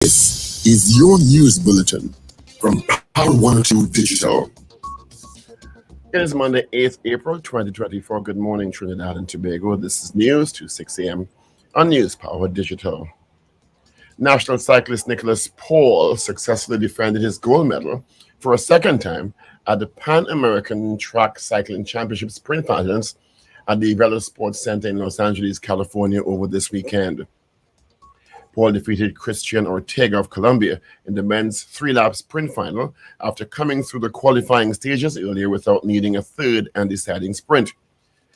This is your news bulletin from Power 102 Digital. It is Monday, 8th April 2024. Good morning, Trinidad and Tobago. This is news to 6 a.m. on News Power Digital. National cyclist Nicholas Paul successfully defended his gold medal for a second time at the Pan American Track Cycling Championship Sprint Finals at the Velo Sports Center in Los Angeles, California over this weekend. Paul defeated Christian Ortega of Colombia in the men's three-lap sprint final after coming through the qualifying stages earlier without needing a third and deciding sprint.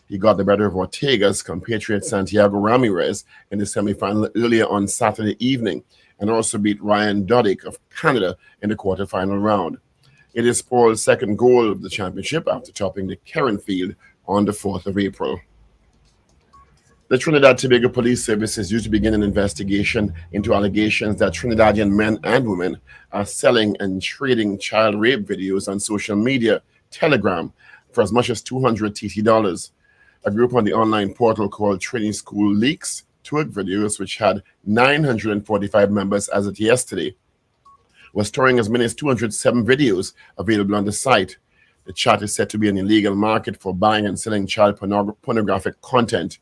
He got the better of Ortega's compatriot Santiago Ramirez in the semifinal earlier on Saturday evening and also beat Ryan Dodick of Canada in the quarterfinal round. It is Paul's second goal of the championship after topping the Keren field on the 4th of April. The Trinidad and Tobago Police Service is due to begin an investigation into allegations that Trinidadian men and women are selling and trading child rape videos on social media, Telegram, for as much as $200 TT. A group on the online portal called Training School Leaks twerk videos, which had 945 members as of yesterday, was storing as many as 207 videos available on the site. The chat is said to be an illegal market for buying and selling child pornographic content.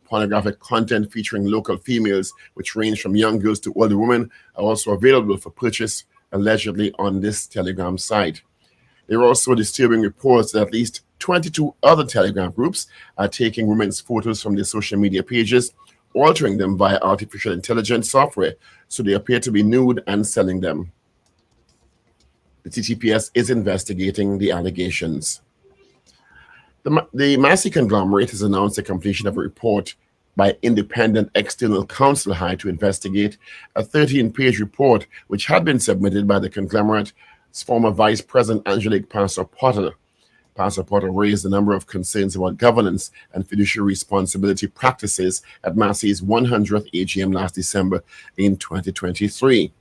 Pornographic content featuring local females, which range from young girls to older women, are also available for purchase, allegedly on this Telegram site. There are also disturbing reports that at least 22 other Telegram groups are taking women's photos from their social media pages, altering them via artificial intelligence software, so they appear to be nude and selling them. The TTPS is investigating the allegations. The Massey conglomerate has announced the completion of a report by independent external counsel hired to investigate a 13-page report which had been submitted by the conglomerate's former vice president Angelique Pastor-Potter. Pastor-Potter raised a number of concerns about governance and fiduciary responsibility practices at Massey's 100th AGM last December in 2023.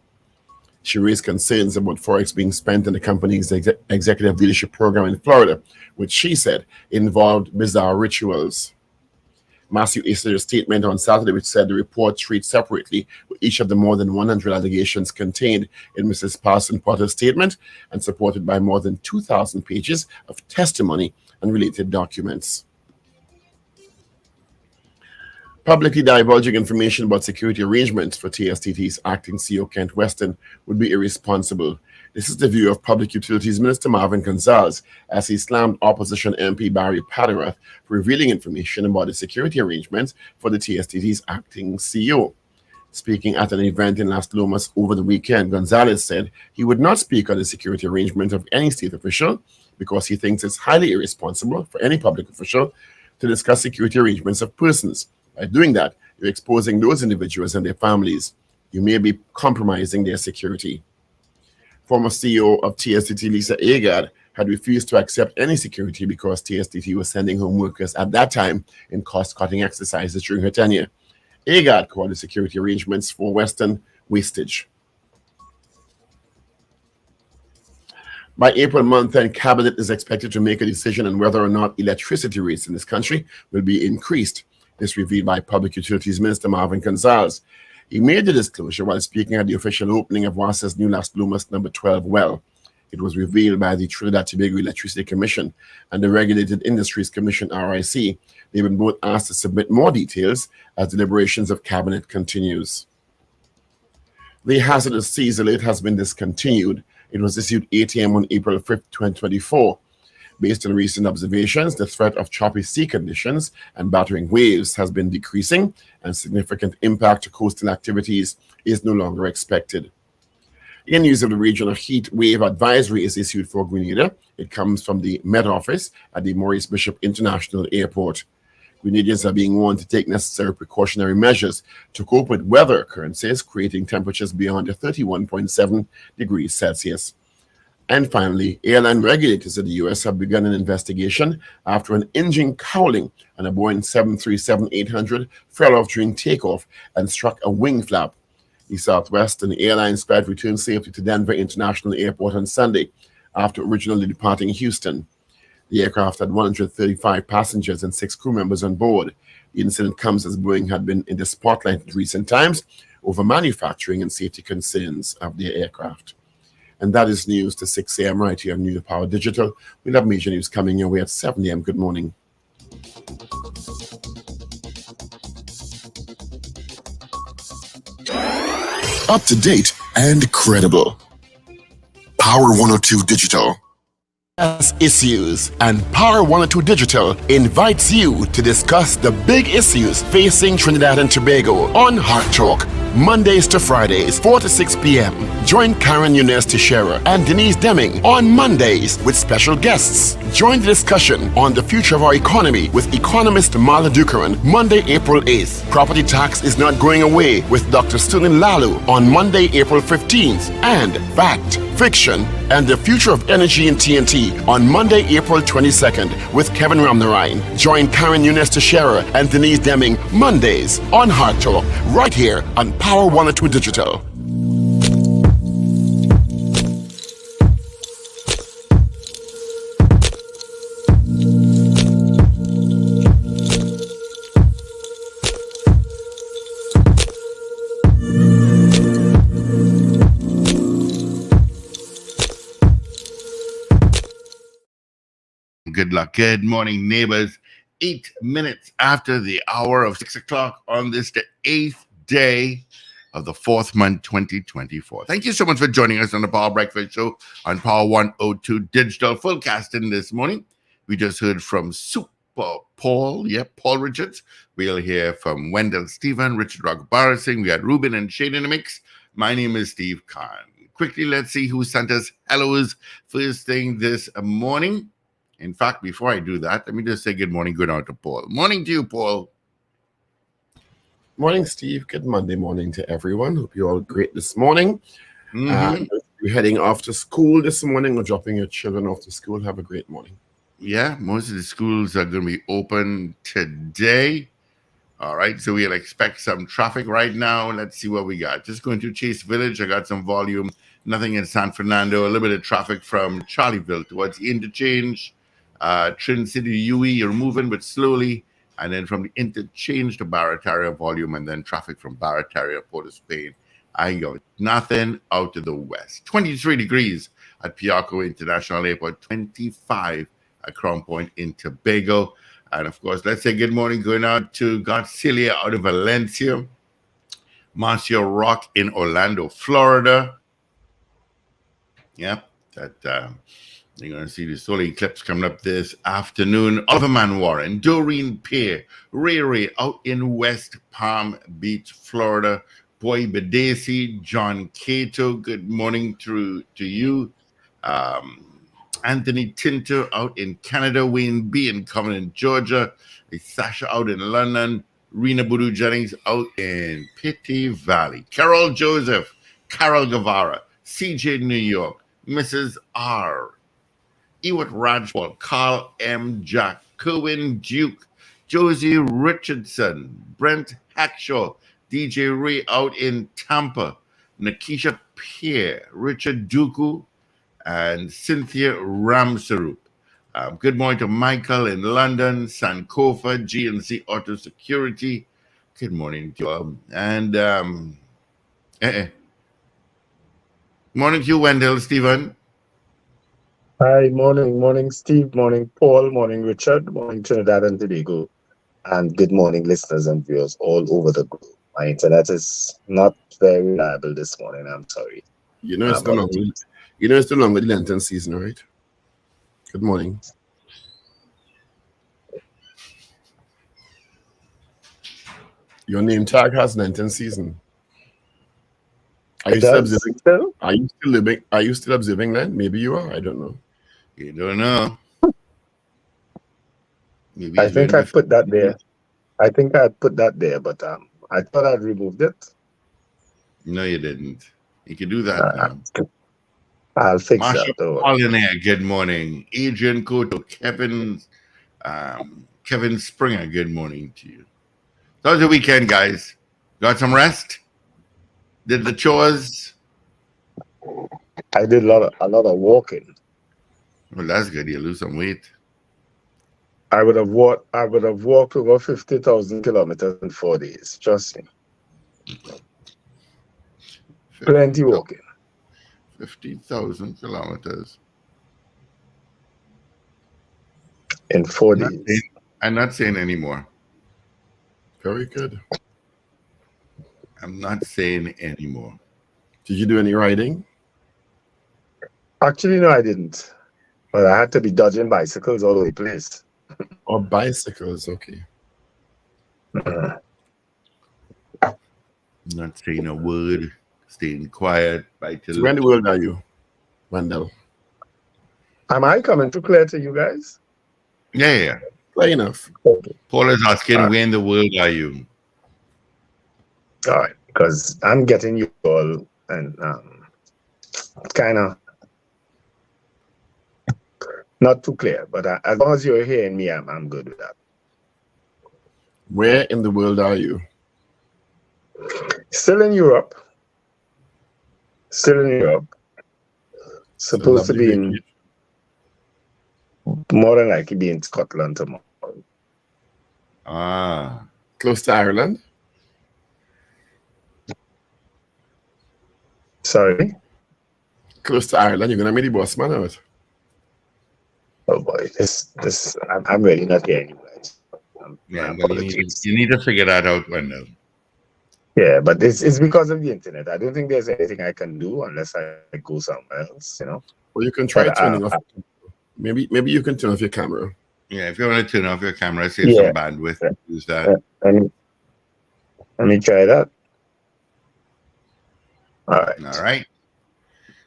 She raised concerns about forex being spent in the company's executive leadership program in Florida, which she said involved bizarre rituals. Massey issued a statement on Saturday which said the report treats separately with each of the more than 100 allegations contained in Mrs. Pastor-Potter's statement and supported by more than 2,000 pages of testimony and related documents. Publicly divulging information about security arrangements for TSTT's acting CEO Kent Weston would be irresponsible. This is the view of Public Utilities Minister Marvin Gonzalez as he slammed opposition MP Barry Padarath for revealing information about the security arrangements for the TSTT's acting CEO. Speaking at an event in Las Lomas over the weekend, Gonzalez said he would not speak on the security arrangement of any state official because he thinks it's highly irresponsible for any public official to discuss security arrangements of persons. By doing that, you're exposing those individuals and their families. You may be compromising their security. Former CEO of TSTT, Lisa Agard, had refused to accept any security because TSTT was sending home workers at that time in cost-cutting exercises during her tenure. Agard called the security arrangements for Western wastage. By April month-end, Cabinet is expected to make a decision on whether or not electricity rates in this country will be increased. This revealed by Public Utilities Minister Marvin Gonzalez. He made the disclosure while speaking at the official opening of WASA's new Las Lomas No. 12 well. It was revealed by the Trinidad and Tobago Electricity Commission and the Regulated Industries Commission, RIC. They've been both asked to submit more details as deliberations of Cabinet continues. The hazardous seas alert has been discontinued. It was issued 8 a.m. on April 5th, 2024. Based on recent observations, the threat of choppy sea conditions and battering waves has been decreasing, and significant impact to coastal activities is no longer expected. In news of the region, a heat wave advisory is issued for Grenada. It comes from the Met Office at the Maurice Bishop International Airport. Grenadians are being warned to take necessary precautionary measures to cope with weather occurrences, creating temperatures beyond 31.7 degrees Celsius. And finally, airline regulators in the U.S. have begun an investigation after an engine cowling on a Boeing 737-800 fell off during takeoff and struck a wing flap. The Southwestern Airlines flight returned safely to Denver International Airport on Sunday after originally departing Houston. The aircraft had 135 passengers and 6 crew members on board. The incident comes as Boeing had been in the spotlight in recent times over manufacturing and safety concerns of their aircraft. And that is news to 6 a.m. right here on New Power Digital. We'll have major news coming your way at 7 a.m. Good morning. Up to date and credible. Power 102 Digital. Issues, and Power 102 Digital invites you to discuss the big issues facing Trinidad and Tobago on Heart Talk, Mondays to Fridays, 4 to 6 p.m. Join Karen Younes Teixeira and Denise Deming on Mondays with special guests. Join the discussion on the future of our economy with economist Mala Dukaran, Monday, April 8th. Property tax is not going away with Dr. Sterling Lalu on Monday, April 15th. And Fact, Fiction, and the Future of Energy in TNT on Monday, April 22nd with Kevin Ramnarine. Join Karen Younes Teixeira and Denise Deming Mondays on Heart Talk right here on Power 102 Digital. Good luck. Good morning, neighbors. 8 minutes after the hour of 6 o'clock on this, the 8th day of the 4th month, 2024. Thank you so much for joining us on the Power Breakfast Show on Power 102 Digital. Full casting this morning. We just heard from Super Paul, Paul Richards. We'll hear from Wendell Stephen, Richard Ragoobarsingh. We had Ruben and Shane in the mix. My name is Steve Khan. Quickly, let's see who sent us hellos first thing this morning. In fact, before I do that, let me just say good morning, good out to Paul. Morning to you, Paul. Morning, Steve. Good Monday morning to everyone. Hope you're all great this morning. You're heading off to school this morning or dropping your children off to school. Have a great morning. Yeah, most of the schools are going to be open today. All right, so we'll expect some traffic right now. Let's see what we got. Just going to Chase Village. I got some volume. Nothing in San Fernando. A little bit of traffic from Charlieville towards the interchange. Trin City, UE, you're moving, but slowly. And then from the interchange to Barataria, volume, and then traffic from Barataria, Port of Spain. I got nothing out to the west. 23 degrees at Piarco International Airport, 25 at Crown Point in Tobago. And of course, let's say good morning going out to Garcilia out of Valencia, Marcia Rock in Orlando, Florida. Yep, that you're going to see the solar eclipse coming up this afternoon. Oliver Man Warren, Doreen Peer, Ray out in West Palm Beach, Florida. Boy Bedesi, John Cato, good morning to you. Anthony Tinter out in Canada. Wayne B in Covenant, Georgia. Sasha out in London. Rena Budu Jennings out in Pitti Valley. Carol Joseph, Carol Guevara, CJ New York, Mrs. R. Ewart Rajpal, Carl M. Jack, Kerwin Duke, Josie Richardson, Brent Hackshaw, DJ Ray out in Tampa, Nakisha Pierre, Richard Duku, and Cynthia Ramsarup. Good morning to Michael in London, Sankofa, GNC Auto Security. Good morning to you all. And morning to you, Wendell, Stephen. Hi, morning, Steve, morning, Paul, morning, Richard, morning, Trinidad and Tobago, and good morning, listeners and viewers all over the globe. My internet is not very reliable this morning. I'm sorry. You know it's no longer the Lenten season, right? Good morning. Your name tag has Lenten season. Are you still observing? Are you still observing that? Maybe you are. I don't know. You don't know. Maybe I think I put that there. I think I put that there, but I thought I'd removed it. No, you didn't. You can do that now. I'll fix Marsha that. Pollinaire, good morning. Adrian Cotto, Kevin Springer, good morning to you. That was the weekend, guys. Got some rest? Did the chores? I did a lot of walking. Well, that's good. You lose some weight. I would have walked over 50,000 kilometers in 4 days. Trust me. Plenty walking. 50,000 kilometers. In 4 days. I'm not saying anymore. Very good. I'm not saying anymore. Did you do any riding? Actually, no, I didn't. But I had to be dodging bicycles all over the place. Or bicycles? Okay. Not saying a word. Staying quiet. So where in the world are you, Wendell? Am I coming too clear to you guys? Yeah. Clear enough. Okay. Paul is asking, where in the world are you? All right, because I'm getting you all and kind of not too clear, but as long as you're hearing me, I'm good with that. Where in the world are you? Still in Europe. Supposed to be in, more than likely be in Scotland tomorrow. Ah. Close to Ireland? Sorry? Close to Ireland. You're going to meet the boss man out. Oh boy, I'm really not hearing you guys. Well, you need to figure that out, Wendell. Yeah, but it's because of the internet. I don't think there's anything I can do unless I go somewhere else, you know. Well, you can try turning off. Maybe you can turn off your camera. Yeah, if you want to turn off your camera, save some bandwidth, use that. Let me try that. All right.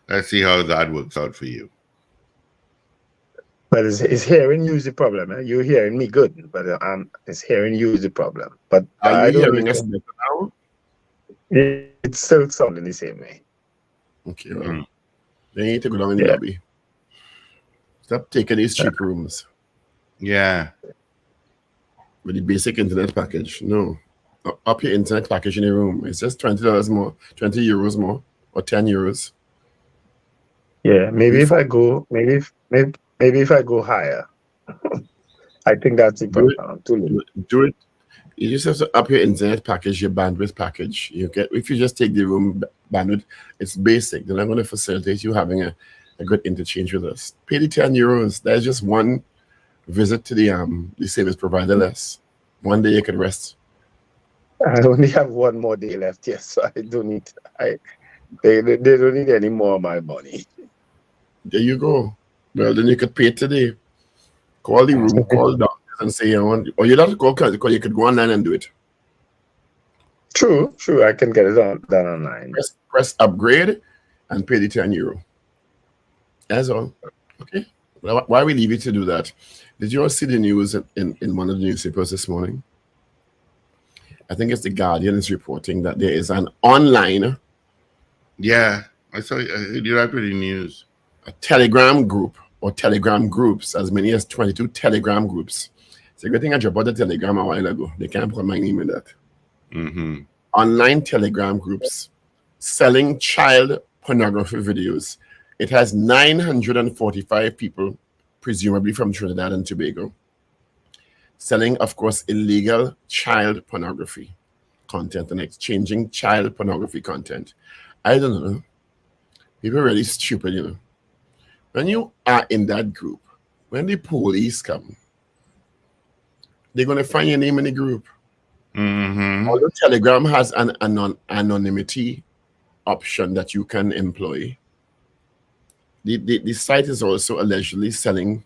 Let's see how that works out for you. But is hearing you the problem? Eh? You're hearing me good, but is hearing you the problem? But Are you hearing us better now? It's still sounding the same way. Okay, well, they need to go down in the lobby. Stop taking these cheap rooms. Yeah. With the basic internet package. No. Up your internet package in your room. It's just $20 more, 20 euros more, or 10 euros. Yeah, maybe if I go higher. I think that's the problem. Do it. You just have to up your internet package, your bandwidth package. If you just take the room bandwidth, it's basic. They're not going to facilitate you having a good interchange with us. Pay the 10 euros. That's just one visit to the service provider less. One day you could rest. I only have one more day left, yes, so I don't need they don't need any more of my money. There you go. Well, then you could pay today. Call the room, call doctors and say you want, or you don't have to call because you could go online and do it. True. I can get it done online. Press upgrade and pay the 10 euro. That's all. Okay. Well, why we leave you to do that? Did you all see the news in one of the newspapers this morning? I think it's the Guardian is reporting that there is an online. Yeah, I saw you that with the news. A Telegram group or Telegram groups, as many as 22 Telegram groups. It's a good thing I dropped out the Telegram a while ago. They can't put my name in that. Mm-hmm. Online Telegram groups selling child pornography videos. It has 945 people, presumably from Trinidad and Tobago, selling, of course, illegal child pornography content and exchanging child pornography content. I don't know. People are really stupid, you know. When you are in that group, when the police come, they're going to find your name in the group. Mm-hmm. Although Telegram has an anonymity option that you can employ, the site is also allegedly selling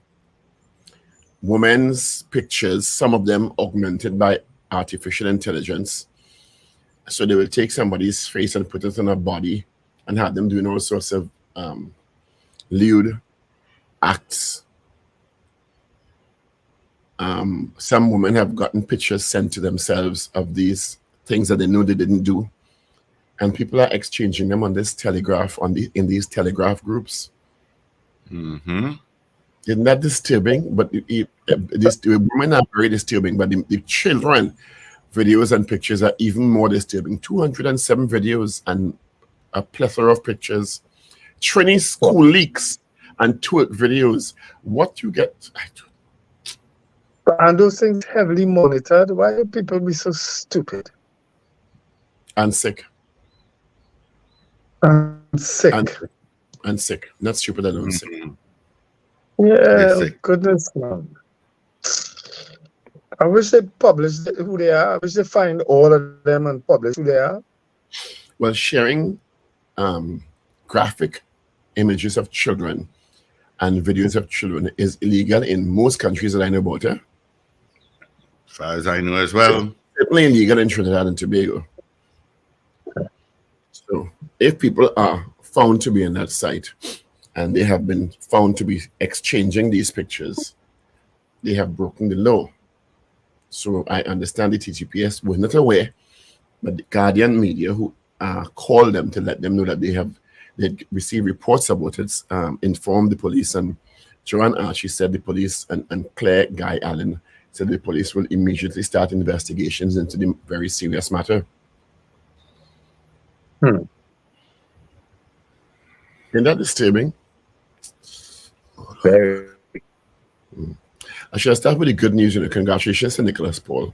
women's pictures, some of them augmented by artificial intelligence. So they will take somebody's face and put it on a body and have them doing all sorts of lewd acts. Some women have gotten pictures sent to themselves of these things that they know they didn't do, and people are exchanging them on this telegraph in these telegraph groups. Mm-hmm. Isn't that disturbing? But the women are very disturbing, but the children videos and pictures are even more disturbing. 207 videos and a plethora of pictures. Trini school leaks and twerk videos. What you get? And those things heavily monitored. Why do people be so stupid? And sick. Sick. And sick. Not stupid alone, sick. Yeah, sick. goodness, man. I wish they published who they are. I wish they find all of them and publish who they are. Well, sharing graphic images of children and videos of children is illegal in most countries that I know about. As far as I know as well. Certainly illegal in Trinidad and Tobago. So if people are found to be in that site and they have been found to be exchanging these pictures, they have broken the law. So I understand the TTPS was not aware, but the Guardian media who called them to let them know that they'd received reports about it, informed the police, and Joanne Archie said the police and Claire Guy Allen said the police will immediately start investigations into the very serious matter. Isn't that disturbing? Very. I should start with the good news. Congratulations to Nicholas Paul.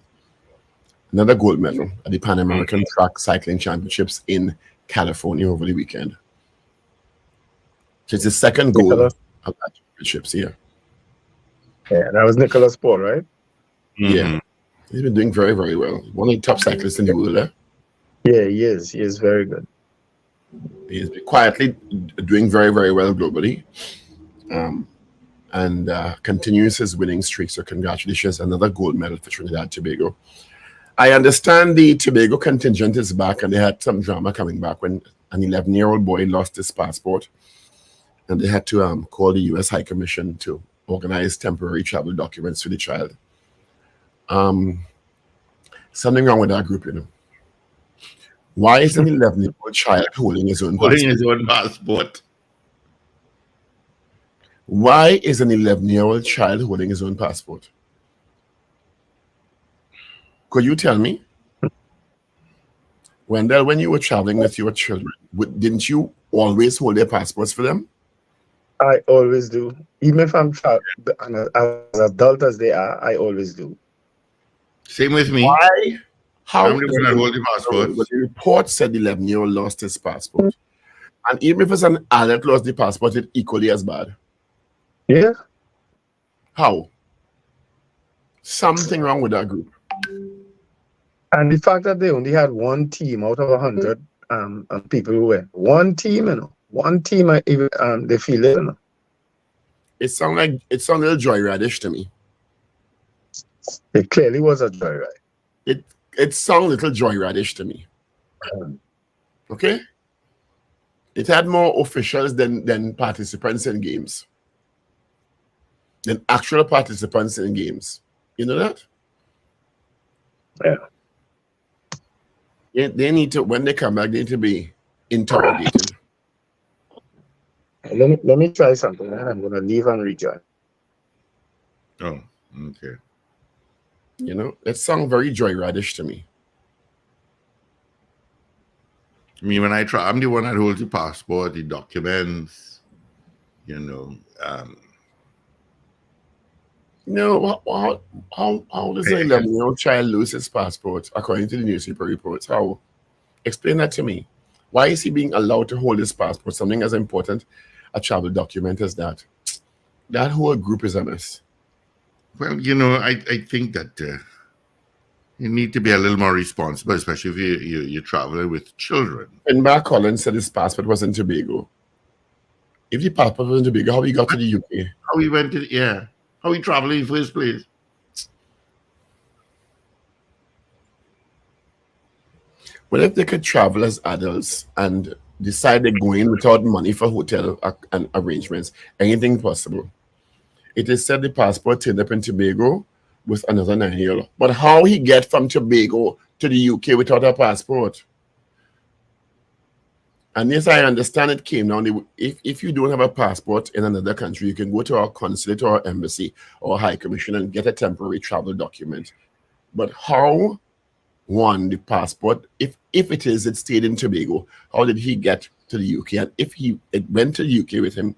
Another gold medal at the Pan American Track Cycling Championships in California over the weekend. So it's the second gold of that championships here. Yeah, that was Nicholas Paul, right? Yeah. He's been doing very, very well. One of the top cyclists in the world. Yeah, he is. He is very good. He's quietly doing very, very well globally. And continues his winning streak. So congratulations, another gold medal for Trinidad and Tobago. I understand the Tobago contingent is back, and they had some drama coming back when an 11-year-old boy lost his passport, and they had to call the U.S. High Commission to organize temporary travel documents for the child. Something wrong with that group, Why is an 11-year-old child holding his own passport? Why is an 11-year-old child holding his own passport? Could you tell me? Wendell, when you were traveling with your children, didn't you always hold their passports for them? I always do. Even if I'm as adult as they are, I always do. Same with me. Why? How? I'm the one that hold the passport. But the report said the 11-year-old lost his passport. And even if it's an adult lost the passport, it's equally as bad. Yeah. How? Something wrong with that group. And the fact that they only had one team out of 100 people who went. One team, One team, they feel it, It sounded a little joyride-ish to me. It clearly was a joyride. It sounded a little joyride-ish to me. Okay? It had more officials than participants in games. Than actual participants in games. You know that? Yeah. They need to, when they come back, they need to be interrogated. Let me try something. I'm going to leave and rejoin. Oh, okay. It sounds very joyride-ish to me. I mean, when I'm the one that holds the passport, the documents, how does an 11-year-old child lose his passport, according to the newspaper reports? How? Explain that to me. Why is he being allowed to hold his passport, something as important a travel document as that? That whole group is a mess. Well, I think that you need to be a little more responsible, especially if you're traveling with children. And Mark Collins said his passport was in Tobago. If the passport was in Tobago, how he got to the UK? How he went to, how he traveled in the first place? Well, if they could travel as adults and decide they're going without money for hotel and arrangements, anything possible. It is said the passport turned up in Tobago with another 9-year-old. But how he get from Tobago to the UK without a passport? And yes, I understand it came down. If you don't have a passport in another country, you can go to our consulate or our embassy or high commission and get a temporary travel document. But how, the passport, if it stayed in Tobago, how did he get to the UK? And if it went to the UK with him,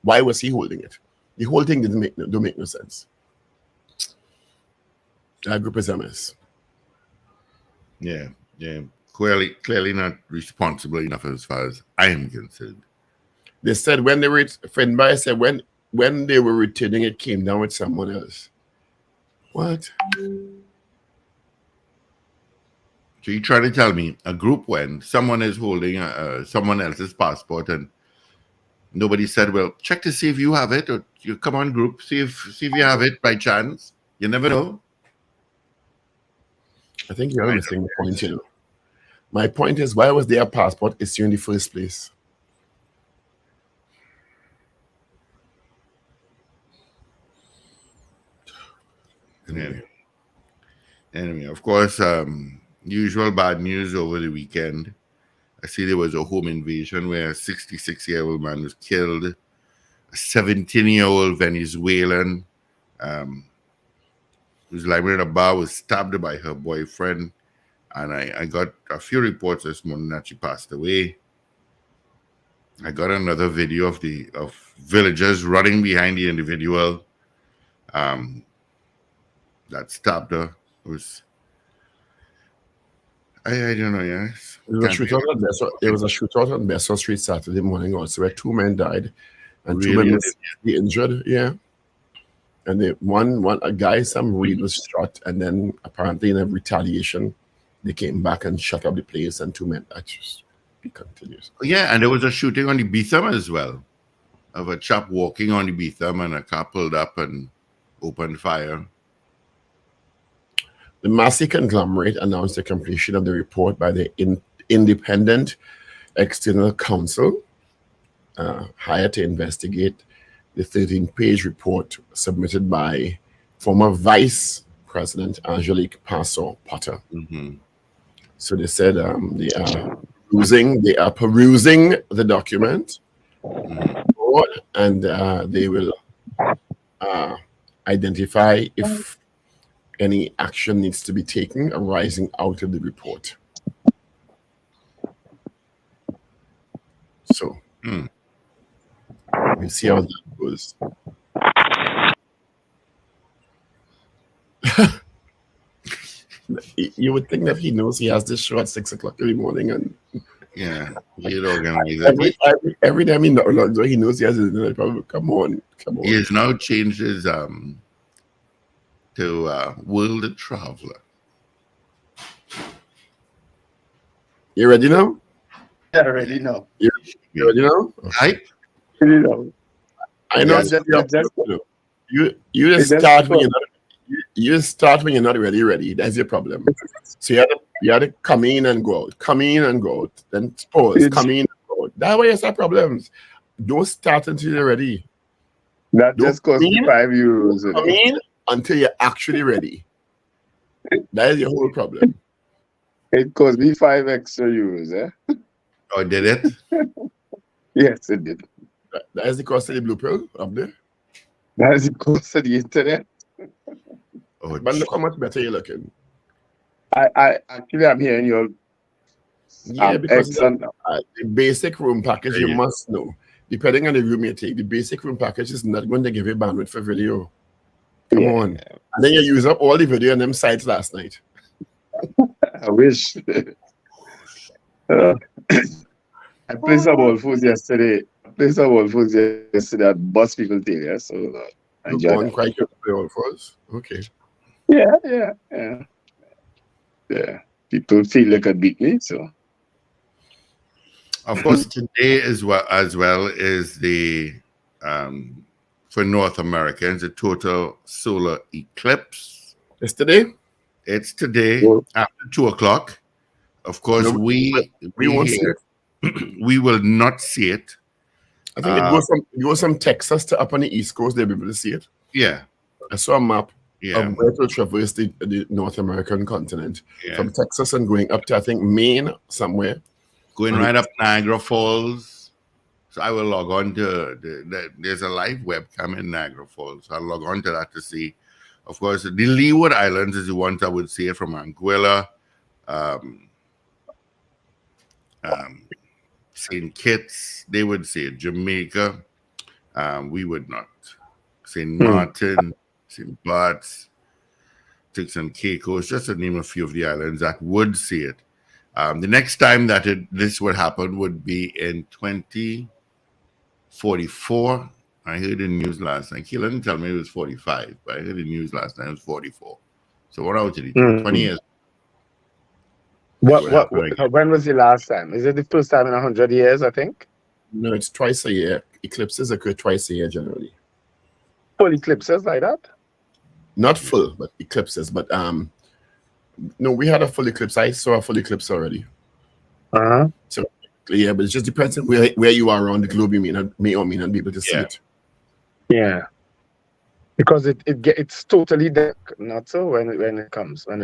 why was he holding it? The whole thing don't make no sense. That group is a mess. Yeah. Clearly not responsible enough as far as I am concerned. They said when they were friend by said when they were returning, it came down with someone else. What? So you try to tell me a group when someone is holding someone else's passport and nobody said, well, check to see if you have it, or you come on group, see if you have it by chance. You never know. I think you're missing the point, you know. My point is, why was their passport issued in the first place? Anyway, of course, usual bad news over the weekend. I see there was a home invasion where a 66-year-old man was killed. A 17-year-old Venezuelan who's lying in a bar was stabbed by her boyfriend. And I got a few reports this morning that she passed away. I got another video of villagers running behind the individual that stabbed her. It was, I don't know, yes. There was a shootout on Besson Street Saturday morning also, where 2 men died and Really? 2 men were injured. Yeah. And a guy, some reed was shot, and then apparently in a retaliation, they came back and shut up the place, and 2 men died. Just be continuous. Yeah, and there was a shooting on the Beetham as well, of a chap walking on the Beetham, and a car pulled up and opened fire. The Massey conglomerate announced the completion of the report by the independent external counsel hired to investigate the 13-page report submitted by former Vice President Angelique Passau-Potter. Mm-hmm. So they said they are perusing the document, and they will identify if any action needs to be taken arising out of the report. So we'll see how that goes. You would think that he knows he has this show at 6 o'clock in the morning, and yeah, he'd organize it. Every time he logs, he knows he has it. Probably come on. He has now changed his to World Traveler. You ready now? Yeah, ready now. You ready now? Hype? Ready now. I know. You just start when you're not. You start when you're not ready. That's your problem. So you had to come in and go out, come in and go out, then pause, come in and go out. That's why you have problems. Don't start until you're ready. That just cost me €5. Come in until you're actually ready. That is your whole problem. It cost me €5 extra, eh? Oh, did it? Yes, it did. That is the cost of the blue pill up there. That is the cost of the internet. Oh, but look how much better you're looking. I actually I'm hearing your because the basic room package you must know. Depending on the room you take, the basic room package is not going to give you bandwidth for video. Come on. And then you use up all the video on them sites last night. I wish. I played some old foods yesterday. That bus people take, yeah. So I enjoyed it. Quite good to play old foods. Okay. Yeah. People feel like a beat me, so. Of course, today as well is the for North Americans the total solar eclipse. It's today. It's today after 2 o'clock. Of course, we won't see it. We will not see it. I think it goes from Texas to up on the East Coast. They'll be able to see it. Yeah, I saw a map of where to traverse the North American continent from Texas and going up to I think Maine somewhere. Going right up Niagara Falls. So I will log on to there's a live webcam in Niagara Falls. So I'll log on to that to see. Of course, the Leeward Islands is the ones I would see it from Anguilla, St. Kitts. They would see it. Jamaica, we would not. St. Martin, St. Bart's, Turks and Caicos, just to name a few of the islands that would see it. The next time that this would happen would be in 2044. I heard in the news last night. Keelan didn't tell me it was 45, but I heard in the news last night it was 44. So what out to the 20 years? When was the last time? Is it the first time in 100 years, I think? No, it's twice a year. Eclipses occur twice a year generally. Full eclipses like that? Not full, but eclipses. But no, we had a full eclipse. I saw a full eclipse already. Uh-huh. So yeah, but it just depends on where you are around the globe. You may or may not be able to see it. Yeah. Because it's totally dark, not so when it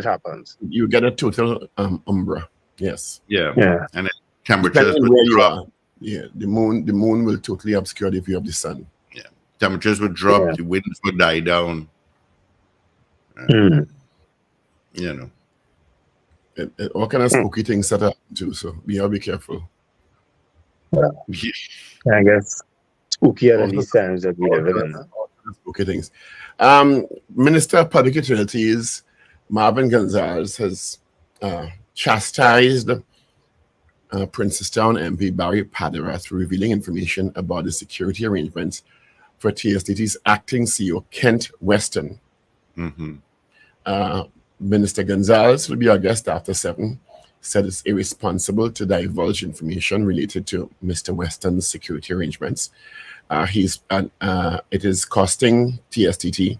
happens. You get a total umbra. Yes. Yeah. Yeah. And then temperatures Depending would where you drop. are. Yeah. The moon will totally obscure the view of the sun. Yeah. Temperatures would drop, Yeah. the winds would die down. You know. All kind of spooky things that happen too, so be careful. I guess spookier than these times that we live in. Spooky things. Minister of Public Utilities Marvin Gonzalez has chastised Princestown MP Barry Paderath for revealing information about the security arrangements for TSTT's acting CEO Kent Weston. Minister Gonzalez will be our guest after 7. Said it's irresponsible to divulge information related to Mr. Weston's security arrangements. It is costing TSTT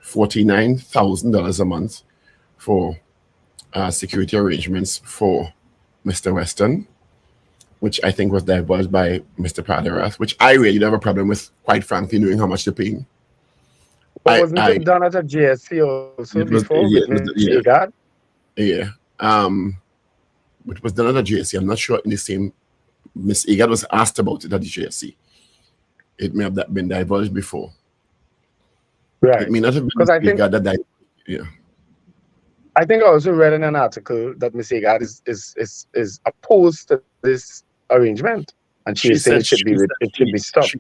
$49,000 a month for security arrangements for Mr. Weston, which I think was divulged by Mr. Paderath, which I really don't have a problem with, quite frankly, knowing how much they're paying. Wasn't it done at a JSC also before? Yeah. It was done at a JSC. I'm not sure in the same. Miss Egad was asked about it at the JSC. It may have been divulged before. Right. It may not have been because I think I think I also read in an article that Miss Egad is opposed to this arrangement, and she said it should be stopped.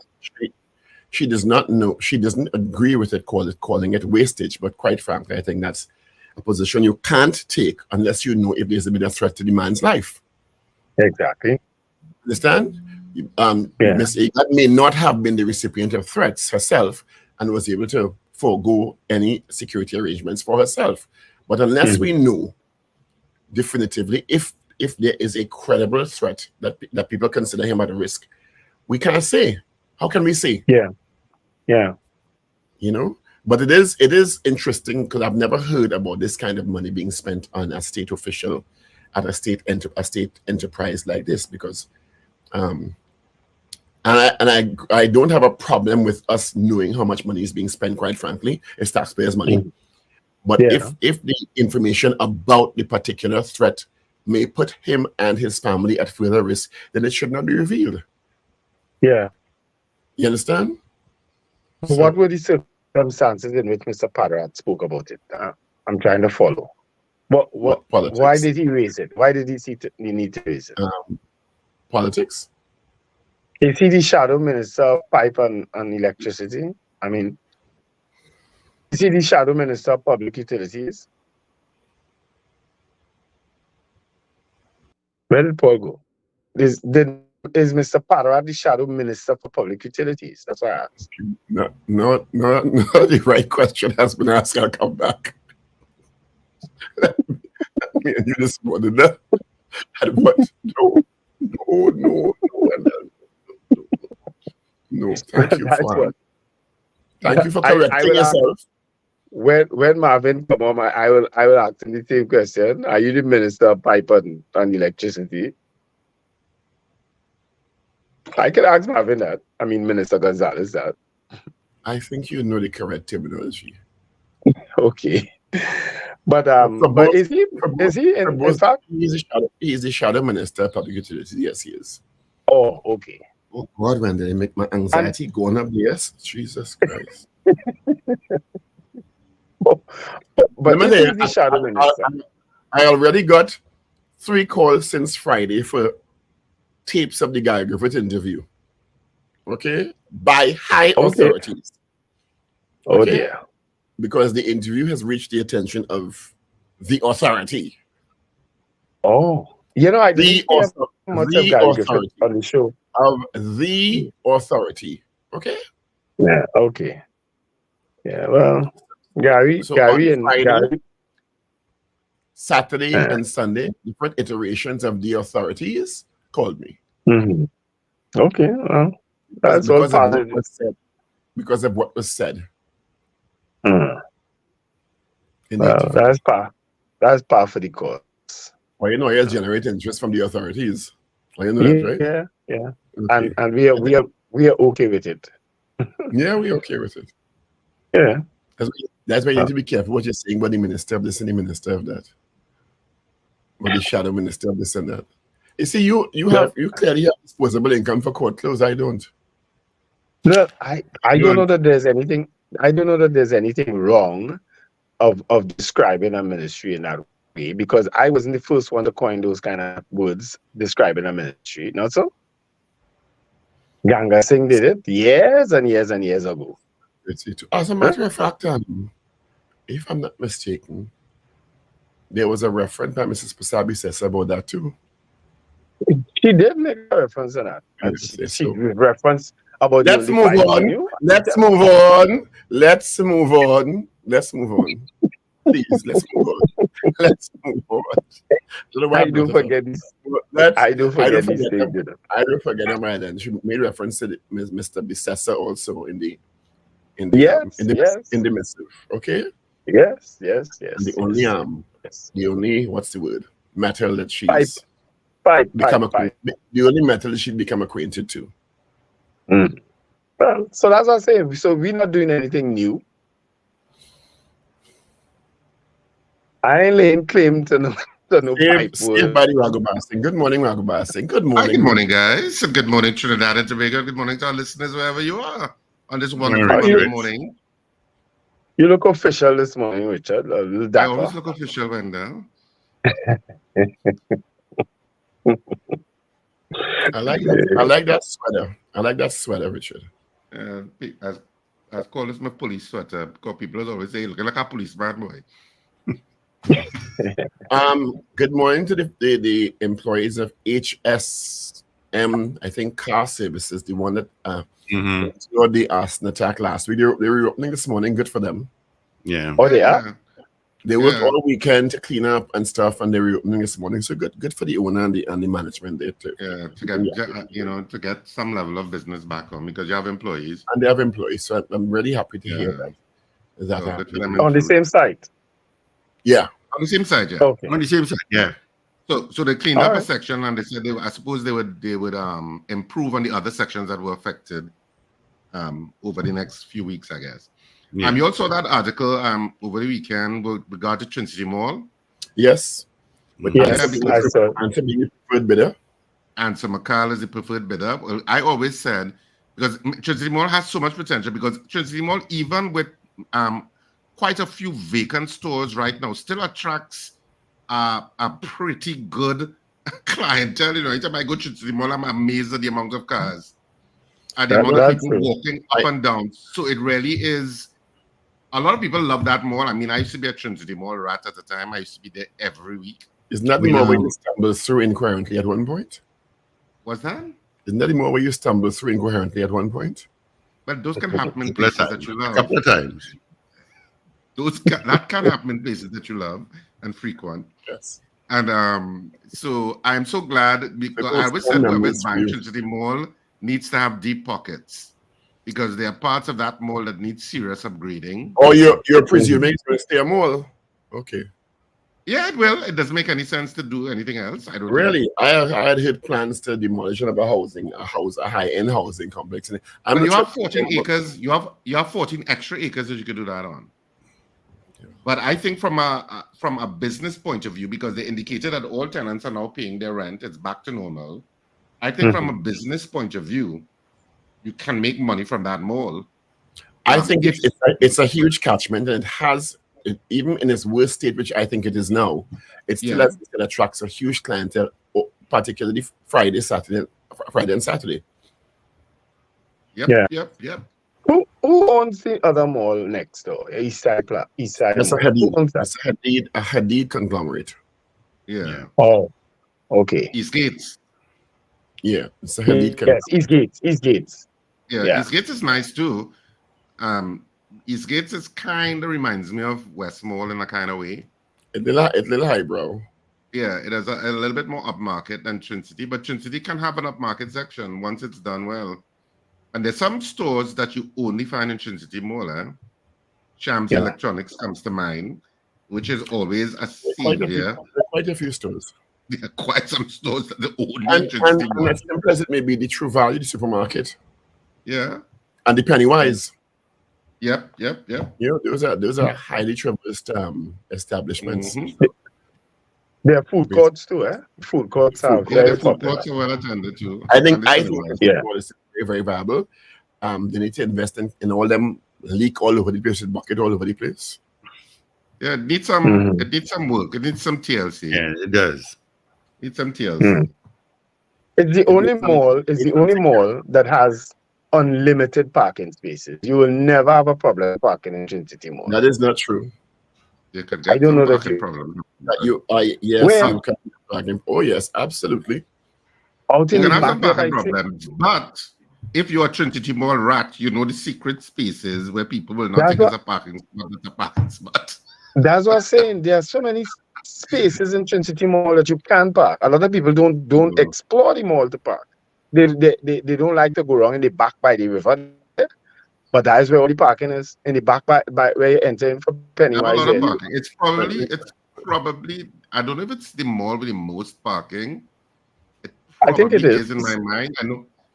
She does not know. She doesn't agree with it, calling it wastage. But quite frankly, I think that's a position you can't take unless you know if there's a bit of threat to the man's life. Exactly. Understand? Miss Egad may not have been the recipient of threats herself and was able to forego any security arrangements for herself. But unless we know definitively if there is a credible threat that people consider him at a risk, we can't say. How can we say? Yeah. You know? But it is interesting because I've never heard about this kind of money being spent on a state official at a state enterprise like this, because I don't have a problem with us knowing how much money is being spent, quite frankly. It's taxpayers' money. But if the information about the particular threat may put him and his family at further risk, then it should not be revealed. Yeah. You understand? What were the circumstances in which Mr. Paderath spoke about it? I'm trying to follow. What politics? Why did he raise it? Why did he see the need to raise it? Politics. Is he the shadow minister of pipe and electricity? I mean, is he the shadow minister of public utilities? Where did Paul go? Is Mr. Paderath the shadow minister for public utilities? That's what I asked. No, the right question has been asked. I'll come back. You just wanted that. But no. Thank you for correcting yourself. When Marvin come on, I will ask him the same question. Are you the minister of pipe and electricity? I can ask Marvin that. I mean, Minister Gonzalez that. I think you know the correct terminology. Okay. But is he in fact? He's the shadow minister of public utilities. Yes, he is. Oh, okay. Oh God, when they make my anxiety going up, yes, Jesus Christ. but he's the shadow minister. I already got 3 calls since Friday for tapes of the Guy Griffith interview. Okay? By high authorities. Oh dear. Because the interview has reached the attention of the authority. Oh. I The didn't hear much of Gary Griffith authority on the show. of the authority. Okay? Yeah, okay. Yeah, well, Gary, So on Friday, Gary. Saturday, and Sunday, different iterations of the authorities called me. Mm-hmm. Okay, well, that's all Because of what positive. was said. Because of what was said. Mm. In Well, the that's par for the course. Well, you generate interest from the authorities. Well, you know that, right? Yeah. Okay. And we are okay with it. Yeah, we're okay with it. Yeah. That's why you need to be careful what you're saying about the minister of this and the minister of that. Or the shadow minister of this and that. You see, you clearly have disposable income for court clothes. I don't. No, I don't know that there's anything. I don't know that there's anything wrong of describing a ministry in that way, because I wasn't the first one to coin those kind of words describing a ministry. Not so. Ganga Singh did it years and years and years ago. As a matter of fact, if I'm not mistaken, there was a reference by Mrs. Pasabi says about that too. She did make a reference to that. And she referenced about Let's move on. Let's move on. Let's move on. Let's move on. Please, let's move on. Let's move on. I don't forget this. I don't forget this thing. I don't forget them either. She made reference to Mr. Bissessa also in the missive. Okay. Yes. And the only what's the word? Metal that she's the only metal that she'd become acquainted to. Mm. Well, so that's what I'm saying. So we're not doing anything new. I ain't laying claim to no pipe word. By Ragoobarsingh. Good morning, Ragoobarsingh. Good morning. Hi, good morning, guys. Good morning, Trinidad and Tobago. Good morning to our listeners, wherever you are, on this wonderful morning. You look official this morning, Richard. I always look official, Wendell. I like that sweater. I like that sweater, Richard. I call this my police sweater because people always say, looking like a policeman, boy. Good morning to the employees of HSM, I think car services, the one that endured the arson attack last week. They were reopening this morning. Good for them. Yeah. Oh, they are? They worked all weekend to clean up and stuff, and they were reopening this morning. So good for the owner and the management there too. Yeah, to get some level of business back on, because you have employees. And they have employees, so I'm really happy to hear that. On the same site. Yeah. On the same side, yeah. Okay. On the same side, yeah. So they cleaned up a section, and they said I suppose they would improve on the other sections that were affected over the next few weeks, I guess. Yeah. You also saw that article over the weekend with regard to Trinity Mall. Yes. Answer being the preferred bidder. Answer McCall is the preferred bidder. Well, I always said, because Trinity Mall has so much potential, because Trinity Mall, even with quite a few vacant stores right now, still attracts a pretty good clientele. Each time I go to Trinity Mall, I'm amazed at the amount of cars and the amount of people walking up and down. So it really is. A lot of people love that mall. I mean, I used to be at Trinity Mall right at the time. I used to be there every week. Isn't that the mall where you stumbled through incoherently at one point? What's that? Isn't that the mall where you stumbled through incoherently at one point? But those can happen in places that you love. A couple of times. That can happen in places that you love and frequent. Yes. And so I'm so glad, because I always said that Trinity Mall needs to have deep pockets, because there are parts of that mall that need serious upgrading. Oh, you're presuming it's going to stay a mall? Okay. Yeah, it will. It doesn't make any sense to do anything else. I don't really. I had heard plans to demolish another a high-end housing complex. But you have 14 acres. You have 14 extra acres that you could do that on. Yeah. But I think from a business point of view, because they indicated that all tenants are now paying their rent, it's back to normal. I think from a business point of view, you can make money from that mall. I think it's a huge catchment, and it has, even in its worst state, which I think it is now, it still attracts a huge clientele, particularly Friday and Saturday. Yep. Who owns the other mall next door? East Side. That's a Hadid conglomerate. Yeah. Oh. Okay. East Gates. Yeah, it's a Hadid kind Yes, East Gates. Yeah, Yeah. East Gates is nice too. East Gates is kind of reminds me of Westmall in a kind of way. It's little highbrow. Yeah, it has a little bit more upmarket than Trinity, but Trinity can have an upmarket section once it's done well. And there's some stores that you only find in Trinity Mall. Shams Yeah. Electronics comes to mind, which is always a Quite savior. quite a few stores. There are quite some stores that the only And, in Trinity and Mall. as simple as it may be, the True Value, the supermarket, Yeah. and the Pennywise. Yep. You know, those are highly traversed establishments. Mm-hmm. There are food courts too, eh? Food courts are Yeah, very the food popular. courts are well attended to. I think And the cinemas. Yeah. it's very, very viable. They need to invest in all them leak all over the place, bucket all over the place. Yeah, it needs some Mhm. it needs some work. It needs some TLC. Yeah, it does. Needs some TLC. Mm. It's the only mall that has unlimited parking spaces. You will never have a problem parking in Trinity Mall. That is not true. You could I get don't some know that parking you- problem. That you yes, Where? you can bargain. Oh yes, absolutely. Out You in can the have some back there, parking I think. problems, but if you're a Trinity Mall rat, you know the secret spaces where people will not That's think what- it's a parking spot, it's a parking spot. That's what I'm saying. There are so many spaces in Trinity Mall that you can park. A lot of people don't Mhm. explore the mall to park. They don't like to go around in the back by the river. But that is where all the parking is. In the back by where you enter in for They have a Pennywise. lot of there. parking. It's probably I don't know if it's the mall with the most parking. It I think it probably is. in my mind.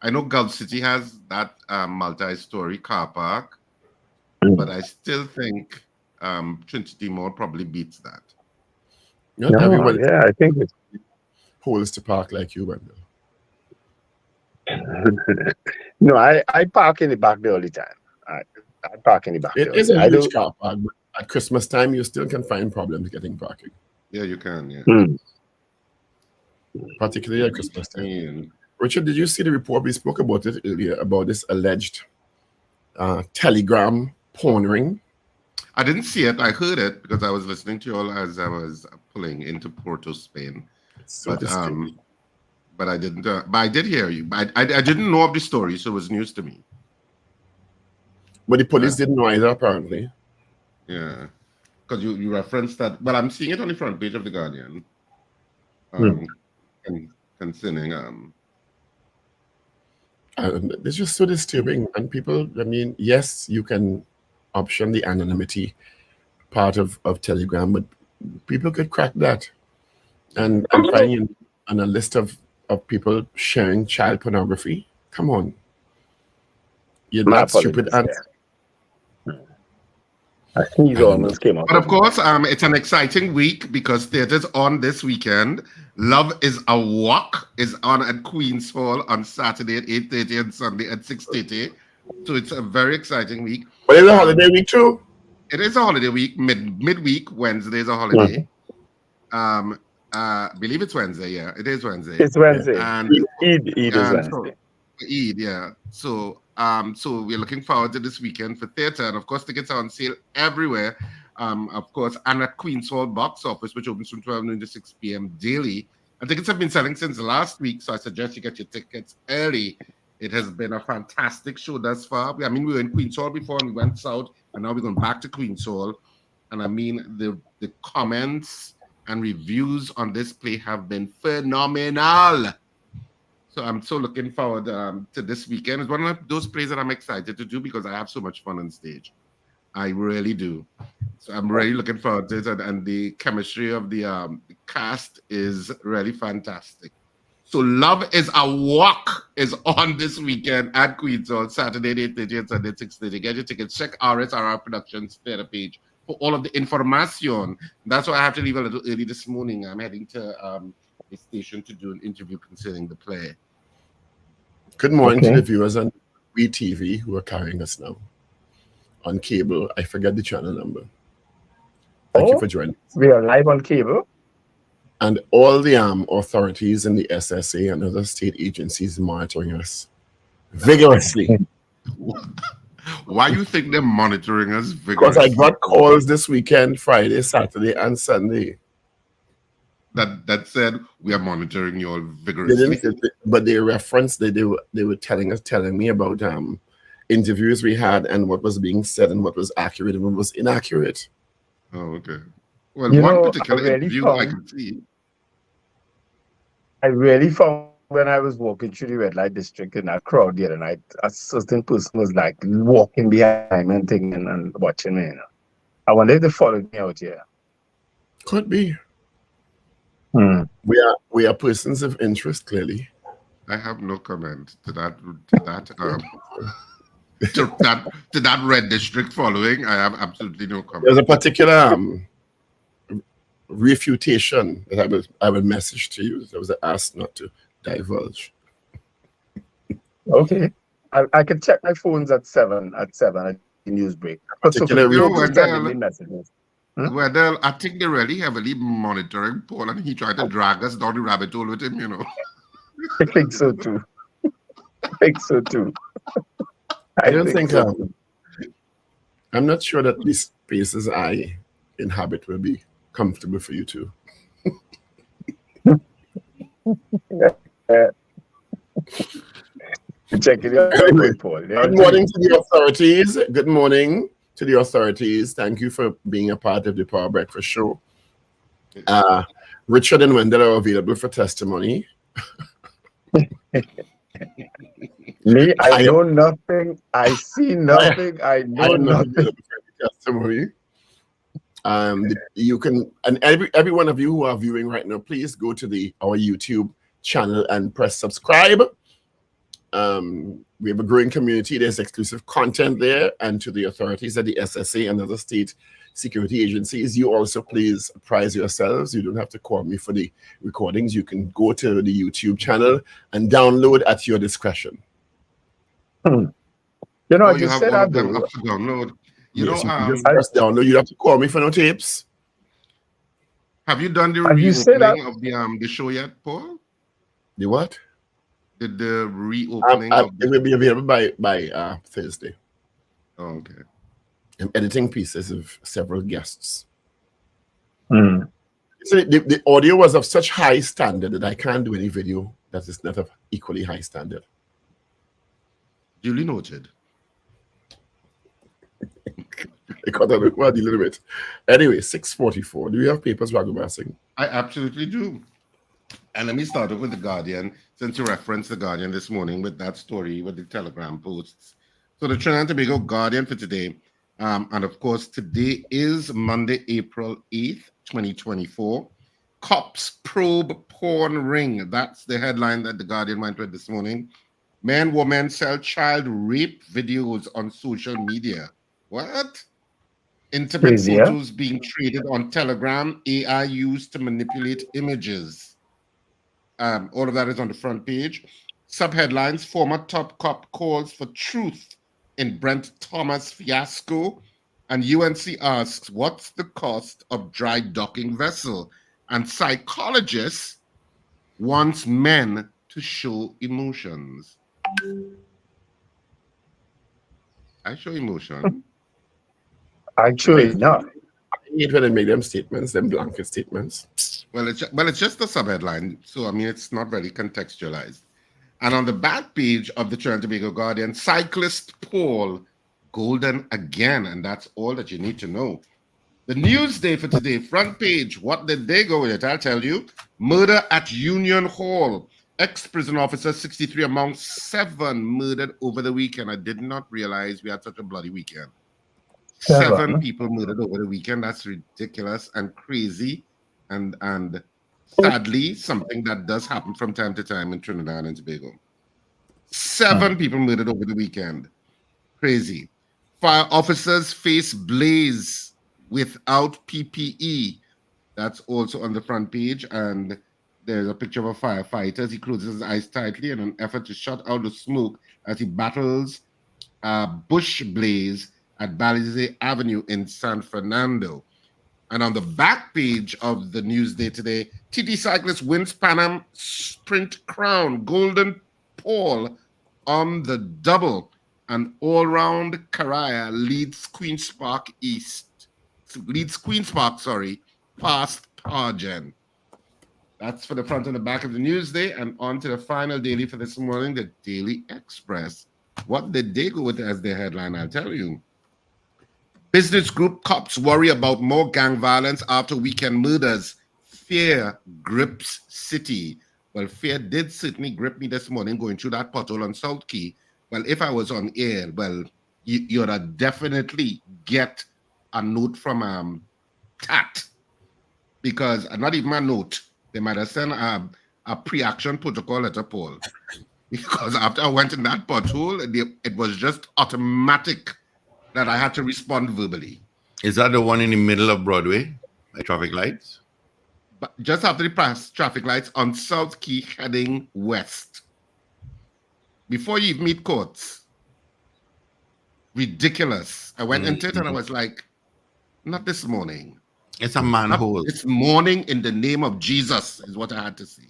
I know Gulf City has that multi-story car park, Mm. but I still think Trinity Mall probably beats that. Not No, everybody yeah, I think it's holds to park like you, Wendell. no, I park in the back there all the time. I park in the back It there. is a I huge do. car park, but at Christmas time you still can find problems getting parking, Yeah, you can. Yeah. Mm. particularly at Christmas time. And Richard, did you see the report? We spoke about it earlier about this alleged Telegram porn ring. I didn't see it. I heard it because I was listening to you all as I was pulling into Porto, Spain. So disturbing. But I didn't. But I did hear you. But I didn't know of the story, so it was news to me. But the police didn't know either, apparently. Yeah, because you referenced that. Well, I'm seeing it on the front page of the Guardian. And concerning It's just so disturbing. And people, I mean, yes, you can option the anonymity part of Telegram, but people could crack that and find you on a list of people sharing child pornography. Come on. You're My that stupid. apologies, And I sneeze almost came out. But of course, it's an exciting week because theaters on this weekend. Love is a Walk is on at Queen's Hall on Saturday at 8:30 and Sunday at 6:30. So it's a very exciting week. but it's a holiday week too. It is a holiday week. Midweek Wednesday is a holiday. Believe it's Wednesday. Yeah, it is Wednesday. It's Wednesday. And Eid is and Wednesday. Eid, yeah. So we're looking forward to this weekend for theatre, and of course tickets are on sale everywhere. Of course, and at Queen's Hall box office, which opens from 12 noon to 6 p.m. daily. And tickets have been selling since last week, so I suggest you get your tickets early. It has been a fantastic show thus far. I mean, we were in Queen's Hall before and we went south, and now we're going back to Queen's Hall. And I mean, the comments and reviews on this play have been phenomenal. So I'm so looking forward to this weekend. It's one of those plays that I'm excited to do because I have so much fun on stage. I really do. So I'm really looking forward to it. And the chemistry of the cast is really fantastic. So Love is a Walk is on this weekend at Queen's Hall, Saturday at 8:30 and Sunday at 6:30. Get your tickets. Check RSRR Productions theater page for all of the information. That's why I have to leave a little early this morning. I'm heading to the station to do an interview concerning the play. Good morning Okay. to the viewers on WeTV who are carrying us now. On cable, I forget the channel number. Thank you for joining. We are live on cable. And all the authorities in the SSA and other state agencies monitoring us vigorously. Why you think they're monitoring us Because vigorously? I got calls this weekend, Friday, Saturday, and Sunday. that said we are monitoring you all They vigorously. didn't, but they referenced they were telling me about interviews we had and what was being said and what was accurate and what was inaccurate. Oh, okay. Well, You one know, particular interview I could see. I really found when I was walking through the red light district in that crowd the other night, a certain person was like walking behind me and thinking and watching me. I wonder if they followed me out here. Could be. Hmm. We are persons of interest, clearly. I have no comment to that to that red district following. I have absolutely no comment. There's a particular refutation that I will message to you. There was an ask not to divulge. Okay. I can check my phones at 7 at the news break. So Particular sending me messages. Wendell, I think they're really heavily monitoring Paul, and he tried to drag us down the rabbit hole with him, I think so too. I don't think so. I'm not sure that these spaces I inhabit will be comfortable for you too. Check it out. Anyway, Paul. good morning to the authorities. Good morning to the authorities. Thank you for being a part of the Power Breakfast Show. Richard and Wendell are available for testimony. Me, I know nothing. I see nothing. I know nothing. Testimony. You can, and every one of you who are viewing right now, please go to our YouTube channel and press subscribe. We have a growing community. There's exclusive content there, and to the authorities at the SSA and other state security agencies, you also please apprise yourselves. You don't have to call me for the recordings. You can go to the YouTube channel and download at your discretion. You know, you have all of them up to download. You just know, download. You have to call me for no tapes. Have you done the reopening of the show yet, Paul? The what? The reopening it will be available by Thursday. Oh, okay. I'm editing pieces of several guests. Mm. So the audio was of such high standard that I can't do any video that is not of equally high standard. Duly noted. I got that a little bit. Anyway, 6:44. Do you have papers, Ragoobarsingh? I absolutely do. And let me start off with The Guardian, since you referenced The Guardian this morning with that story with the Telegram posts. So the Trinidad and Tobago Guardian for today, and of course, today is Monday, April 8th, 2024. Cops probe porn ring. That's the headline that The Guardian went with this morning. Men, women sell child rape videos on social media. What? Intimate photos being traded on Telegram, AI used to manipulate images. All of that is on the front page. Subheadlines, former top cop calls for truth in Brent Thomas fiasco. And UNC asks, what's the cost of dry docking vessel? And psychologists wants men to show emotions. I show emotion. Actually, no. I hate when they make them statements, them blanket statements. Well, it's just a subheadline, so I mean it's not really contextualized. And on the back page of the Trinidad and Tobago Guardian, cyclist Paul golden again, and that's all that you need to know. The Newsday for today, front page. What did they go with it? I'll tell you. Murder at Union Hall. Ex-prison officer 63 among 7 murdered over the weekend. I did not realize we had such a bloody weekend. 7 people murdered over the weekend. That's ridiculous and crazy, and sadly something that does happen from time to time in Trinidad and Tobago. 7 people murdered over the weekend. Crazy. Fire officers face blaze without PPE. That's also on the front page, and there's a picture of a firefighter as he closes his eyes tightly in an effort to shut out the smoke as he battles a bush blaze at Balize Avenue in San Fernando. And on the back page of the Newsday today, TT cyclist wins Pan Am Sprint Crown, Golden Paul on the double. And all-round Karaya leads Queen's Park past Pargen. That's for the front and the back of the Newsday. And on to the final daily for this morning, the Daily Express. What did they go with as their headline? I'll tell you. Business group cops worry about more gang violence after weekend murders. Fear grips city. Well, fear did certainly grip me this morning going through that pothole on South Key. Well, if I was on air, well, you'd definitely get a note from TAT, because not even a note. They might have sent a pre-action protocol letter, Paul. Because after I went in that pothole, it was just automatic that I had to respond verbally. Is that the one in the middle of Broadway, like traffic lights? But just after the traffic lights on South Key heading west. Before you meet courts. Ridiculous. I went into it and I was like, not this morning. It's a manhole. It's morning in the name of Jesus is what I had to see.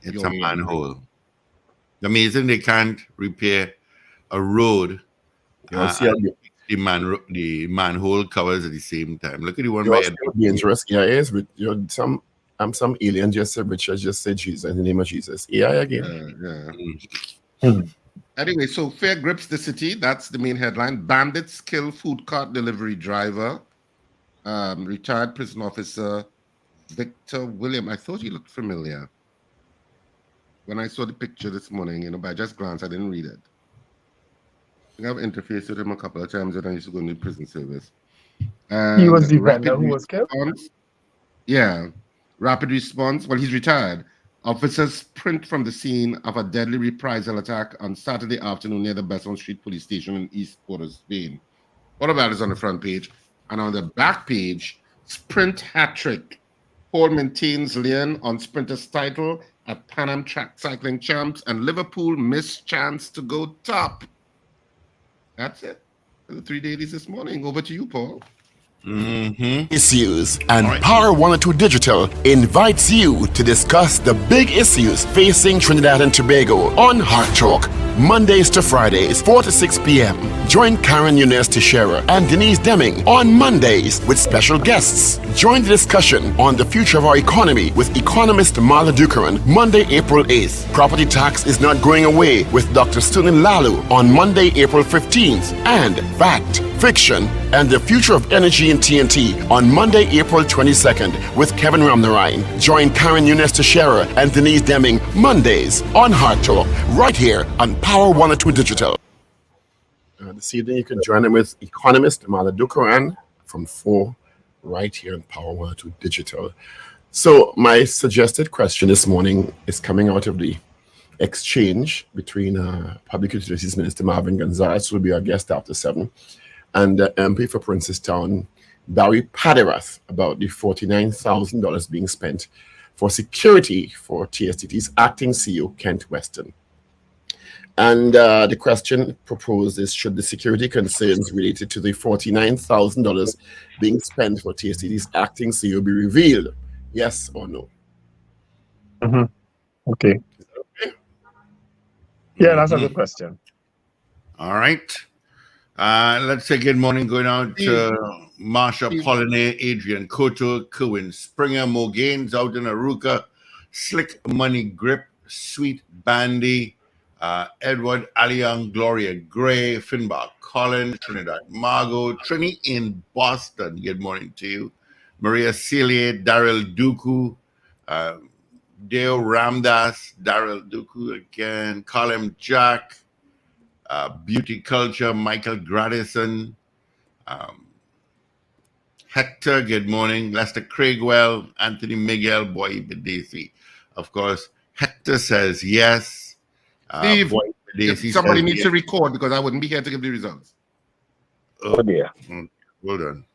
It's a manhole. Amazing they can't repair a road. The manhole covers at the same time. Look at the one by dangerous. Yeah, it is. Some alien just said, Richard just said Jesus in the name of Jesus. AI again. Anyway, so fear grips the city. That's the main headline. Bandits kill food cart delivery driver. Retired prison officer Victor William. I thought he looked familiar. When I saw the picture this morning, by just glance, I didn't read it. I think I've interfaced with him a couple of times when I used to go into prison service. He was the Wendell who was killed? Yeah. Rapid response. Well, he's retired. Officers sprint from the scene of a deadly reprisal attack on Saturday afternoon near the Besson Street Police Station in East Port of Spain. All of that is on the front page. And on the back page, sprint hat trick. Paul maintains lane on sprinter's title at Pan Am Track Cycling Champs, and Liverpool missed chance to go top. That's it. The 3 dailies this morning. Over to you, Paul. Issues, and Power 102 Digital invites you to discuss the big issues facing Trinidad and Tobago on Hard Talk, Mondays to Fridays, 4 to 6 p.m. Join Karen Younes Teixeira and Denise Deming on Mondays with special guests. Join the discussion on the future of our economy with economist Marla Dukaran, Monday, April 8th. Property tax is not going away with Dr. Sterling Lalu on Monday, April 15th. And Fact, Fiction, and the Future of Energy in TNT on Monday, April 22nd with Kevin Ramnarine. Join Karen Younes Teixeira and Denise Deming Mondays on Hard Talk, right here on Power 102 Digital. This evening, you can join them with economist Marla Dukaran from 4 right here on Power 102 Digital. So my suggested question this morning is coming out of the exchange between Public Utilities Minister Marvin Gonzalez, who will be our guest after 7, and the MP for Princestown, Barry Paderath, about the $49,000 being spent for security for TSTT's acting CEO, Kent Weston. And the question proposed is, should the security concerns related to the $49,000 being spent for TSTT's acting CEO be revealed? Yes or no? Okay. Yeah, that's a good question. All right. Let's say good morning going out to Marsha Pollinaire, Adrian Cotto, Kerwin Springer, Mo Gaines out in Aruka, Slick Money Grip, Sweet Bandy, Edward Aliang, Gloria Gray, Finbar Collins, Trinidad Margot, Trini in Boston. Good morning to you. Maria Celia, Daryl Duku, Dale Ramdas, Daryl Duku again, Colin Jack, Beauty Culture, Michael Gradison, Hector, good morning. Lester Craigwell, Anthony Miguel, Boy Bedesi. Of course, Hector says yes. Steve, somebody needs to record because I wouldn't be here to give the results. Oh dear. Well done.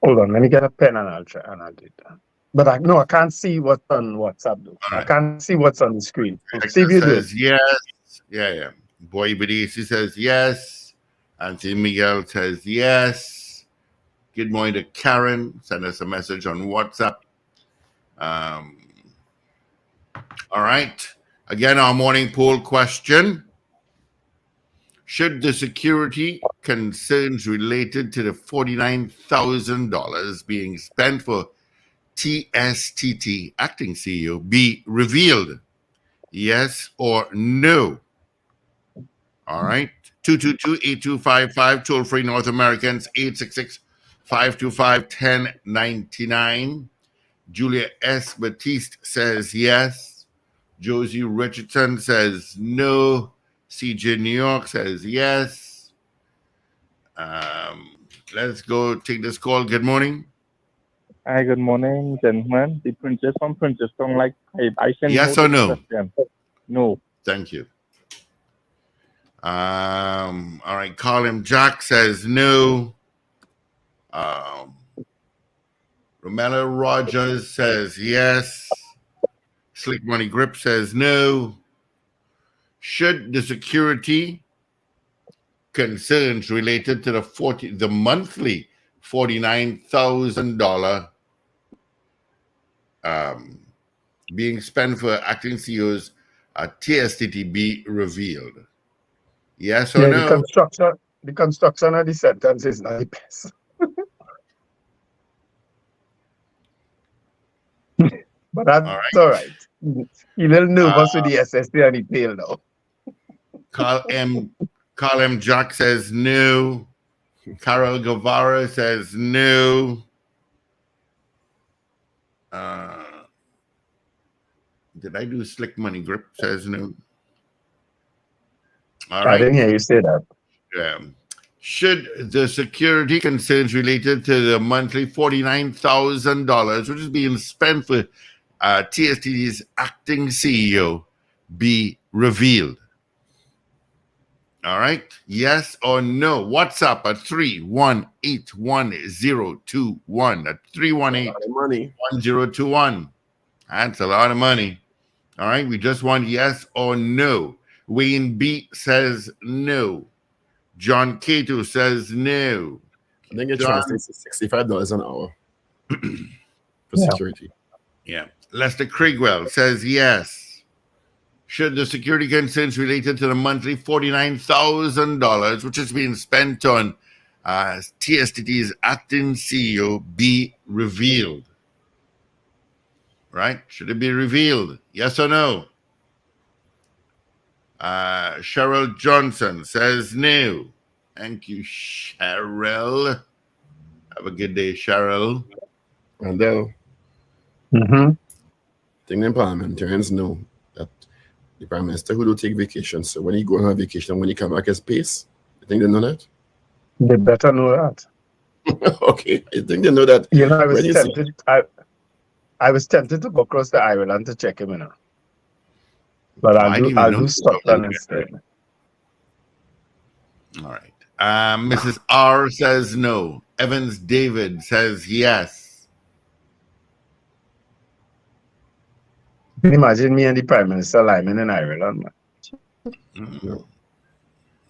Hold on, let me get a pen and I'll try and I'll do that. But I can't see what's on WhatsApp though. Right. I can't see what's on the screen. Hector Steve, you do it. says yes. Yeah. Boy Bedesi says yes. Anthony Miguel says yes. Good morning to Karen. Send us a message on WhatsApp. All right. Again, our morning poll question. Should the security concerns related to the $49,000 being spent for TSTT acting CEO be revealed? Yes or no? All right. 222-8255, toll free North Americans, 866-525-1099. Julia S. Batiste says yes. Josie Richardson says no. CJ New York says yes. Let's go take this call. Good morning. Hi, good morning, gentlemen. The princess from Princeton, like I sent Yes no or to the no? question. No. Thank you. All right. Colin Jack says no. Romella Rogers says yes. Slick Money Grip says no. Should the security concerns related to the monthly $49,000 being spent for acting CEOs at TSTT be revealed? Yes or no? The construction of the sentence is not the best. But that's all right. He a little nervous with the SSD and he failed now. Carl M. Jack says no. Carol Guevara says no. Did I do Slick Money Grip? Says no. All right. I didn't hear you say that. Should the security concerns related to the monthly $49,000, which is being spent for TSTT's acting CEO, be revealed? All right. Yes or no? WhatsApp at 3181021 at 318-1021. That's a lot of money. All right. We just want yes or no. Wayne B says no. John Cato says no. I think it translates to $65 an hour for security. Yeah. Lester Crigwell says yes. Should the security concerns related to the monthly $49,000, which is being spent on TSTT's acting CEO, be revealed? Right? Should it be revealed? Yes or no? Cheryl Johnson says no. Thank you, Cheryl. Have a good day, Cheryl. Wendell. Thing the parliamentarians know that the Prime Minister who do take vacation, so when he go on a vacation, when he come back, his pace. You think they know that? They better know that. Okay, I think they know that. You know, I was tempted to go across the island to check him, you know. But I'll do Scotland instead. All right. Mrs. R says no. Evans David says yes. Can you imagine me and the Prime Minister lying in Ireland, man?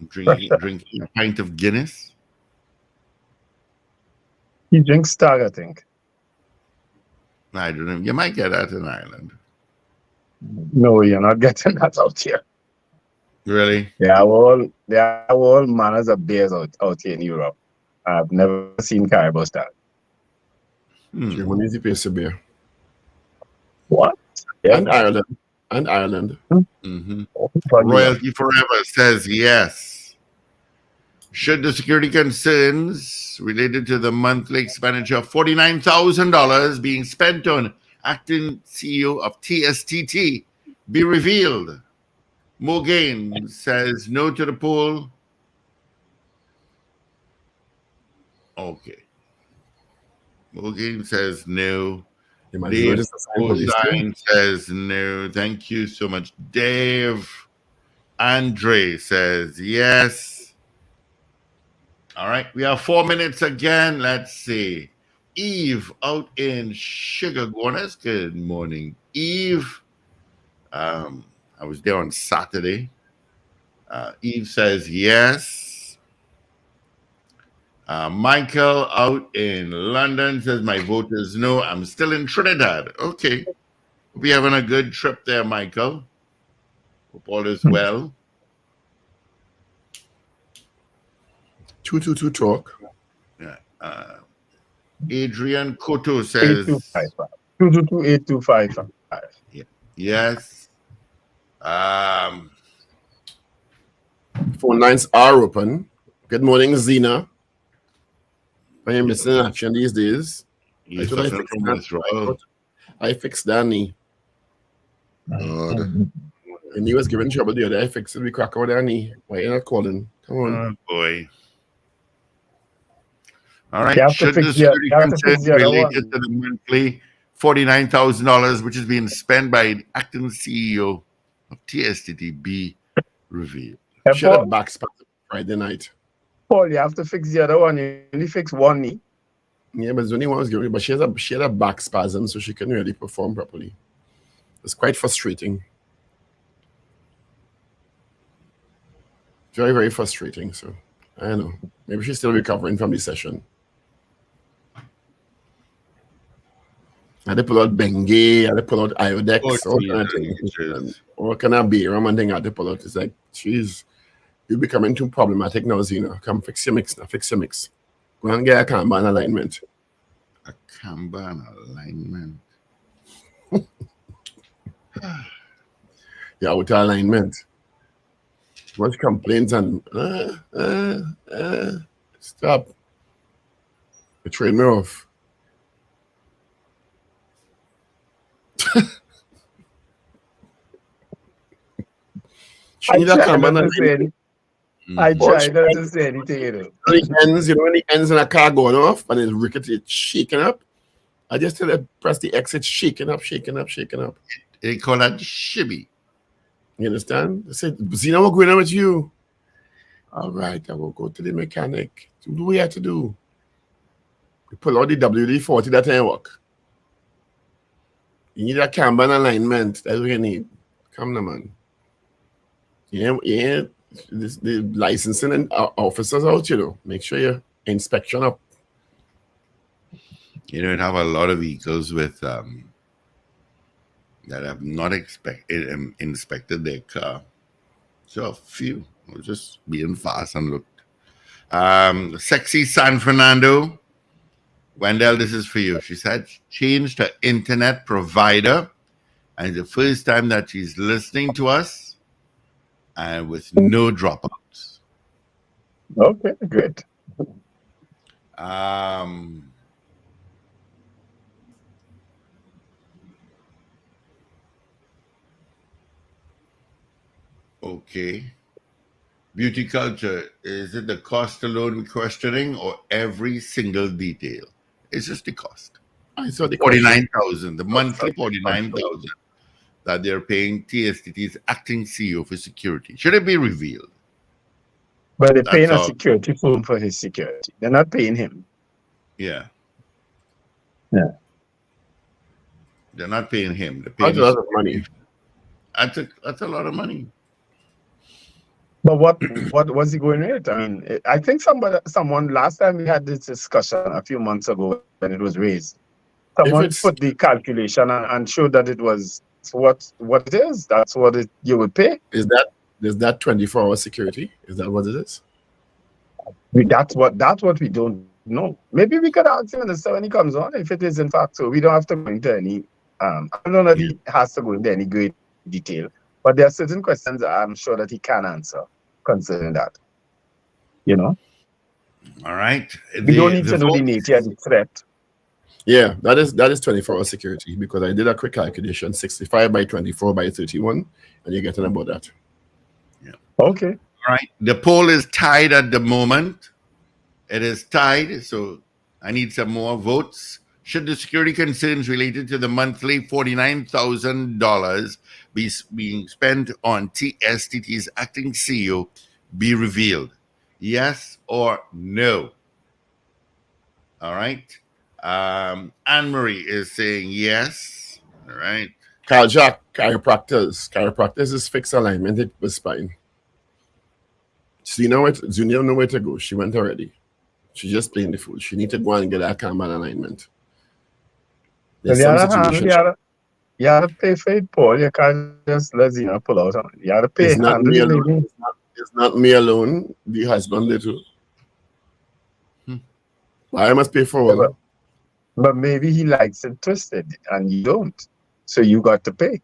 Drinking a pint of Guinness. He drinks Stag, I think. I don't know. You might get that in Ireland. No, you're not getting that out here. Really? There are all manners of beers out here in Europe. I've never seen Caribou Stag. Germany is the place to beer. What? Yeah. And Ireland. Royalty Forever says yes. Should the security concerns related to the monthly expenditure of $49,000 being spent on acting CEO of TSTT be revealed? Morgan says no to the poll. Okay. Morgan says no. Dave Osine says no. Thank you so much, Dave. Andre says yes. All right. We have 4 minutes again. Let's see. Eve out in Sugar Guanas. Good morning, Eve. I was there on Saturday. Eve says yes. Michael out in London says my vote is no. I'm still in Trinidad. Okay. Hope you're having a good trip there, Michael. Hope all is well. 222 talk. Yeah. Adrian Cotto 8255. 222-8255. yes. Phone lines are open. Good morning, Zena. I am missing action these days. You're suffering from withdrawal. I fixed Danny. God. And he was giving trouble the other day. I fixed it. We crack out Danny. Why are you not calling? Come on. Oh, boy. All right. You have to Should the fix security the other concerns one. related to the monthly $49,000, which is being spent by the acting CEO of TSTT, be revealed? Hey, Should have Paul, backspot Friday night. Paul, you have to fix the other one. You only fix one knee. Yeah, but Zuni was giving, but she had a back spasm, so she couldn't really perform properly. It's quite frustrating. Very, very frustrating. So I don't know. Maybe she's still recovering from the session. I had to pull out Bengay, I had to pull out Iodex, all kind of things. All kind of beer and thing I had to pull out. It's like, geez, you're becoming too problematic now, Zena. Come fix your mix now, fix your mix. Go and get a Kanban alignment. A Kanban alignment. You're out of alignment. Much complaints and stop. You trade me off. I try not to say anything. I try not to say anything, you know. When the ends in a car going off and it's rickety, it's shaking up. I just tell it, press the X, it's shaking up. They call that shibby. You understand? I said, Zena, what's going on with you? All right, I will go to the mechanic. What do we have to do? We pull out the WD-40, that ain't work. You need a Kanban alignment. That's what you need. Come on, man. Yeah. The licensing and officers out, you know. Make sure your inspection up. You know, it have a lot of vehicles with that have not inspected their car. So a few. We're just being fast and looked. Sexy San Fernando. Wendell, this is for you. She said changed her internet provider, and it's the first time that she's listening to us, and with no dropouts. Okay, good. Okay. Beauty culture, is it the cost alone we're questioning or every single detail? It's just the cost. I saw the 49,000, the monthly 49,000 that they're paying TSTT's acting CEO for security. Should it be revealed? But they're paying a security firm for his security. They're not paying him. Yeah. Yeah. They're not paying him. They're paying That's a lot of money. That's a lot of money. But what was he going with? I mean, I think someone last time we had this discussion a few months ago when it was raised. Someone put the calculation and showed that it was what it is. That's what you would pay. Is that 24-hour security? Is that what it is? That's what we don't know. Maybe we could ask him when he comes on if it is in fact so. We don't have to go into any. I don't know if he has to go into any great detail, but there are certain questions I'm sure that he can answer concerning that. You know. All right. We don't need to know the nature of the threat. Yeah, that is 24-hour security because I did a quick calculation: 65 by 24 by 31, and you're getting about that. Yeah. Okay. All right. The poll is tied at the moment. It is tied, so I need some more votes. Should the security concerns related to the monthly $49,000 being spent on TSTT's acting CEO be revealed? Yes or no? All right. Anne-Marie is saying yes. All right. Carl Jack, chiropractors. Chiropractors is fixed alignment with the spine. So Junior know where to go. She went already. She's just playing the fool. She need to go and get that Kanban alignment. You gotta pay for it, Paul. You can't just let Zena pull out on it. You gotta pay. It's not me alone. The husband did too. I must pay full. But maybe he likes it twisted and you don't. So you got to pay.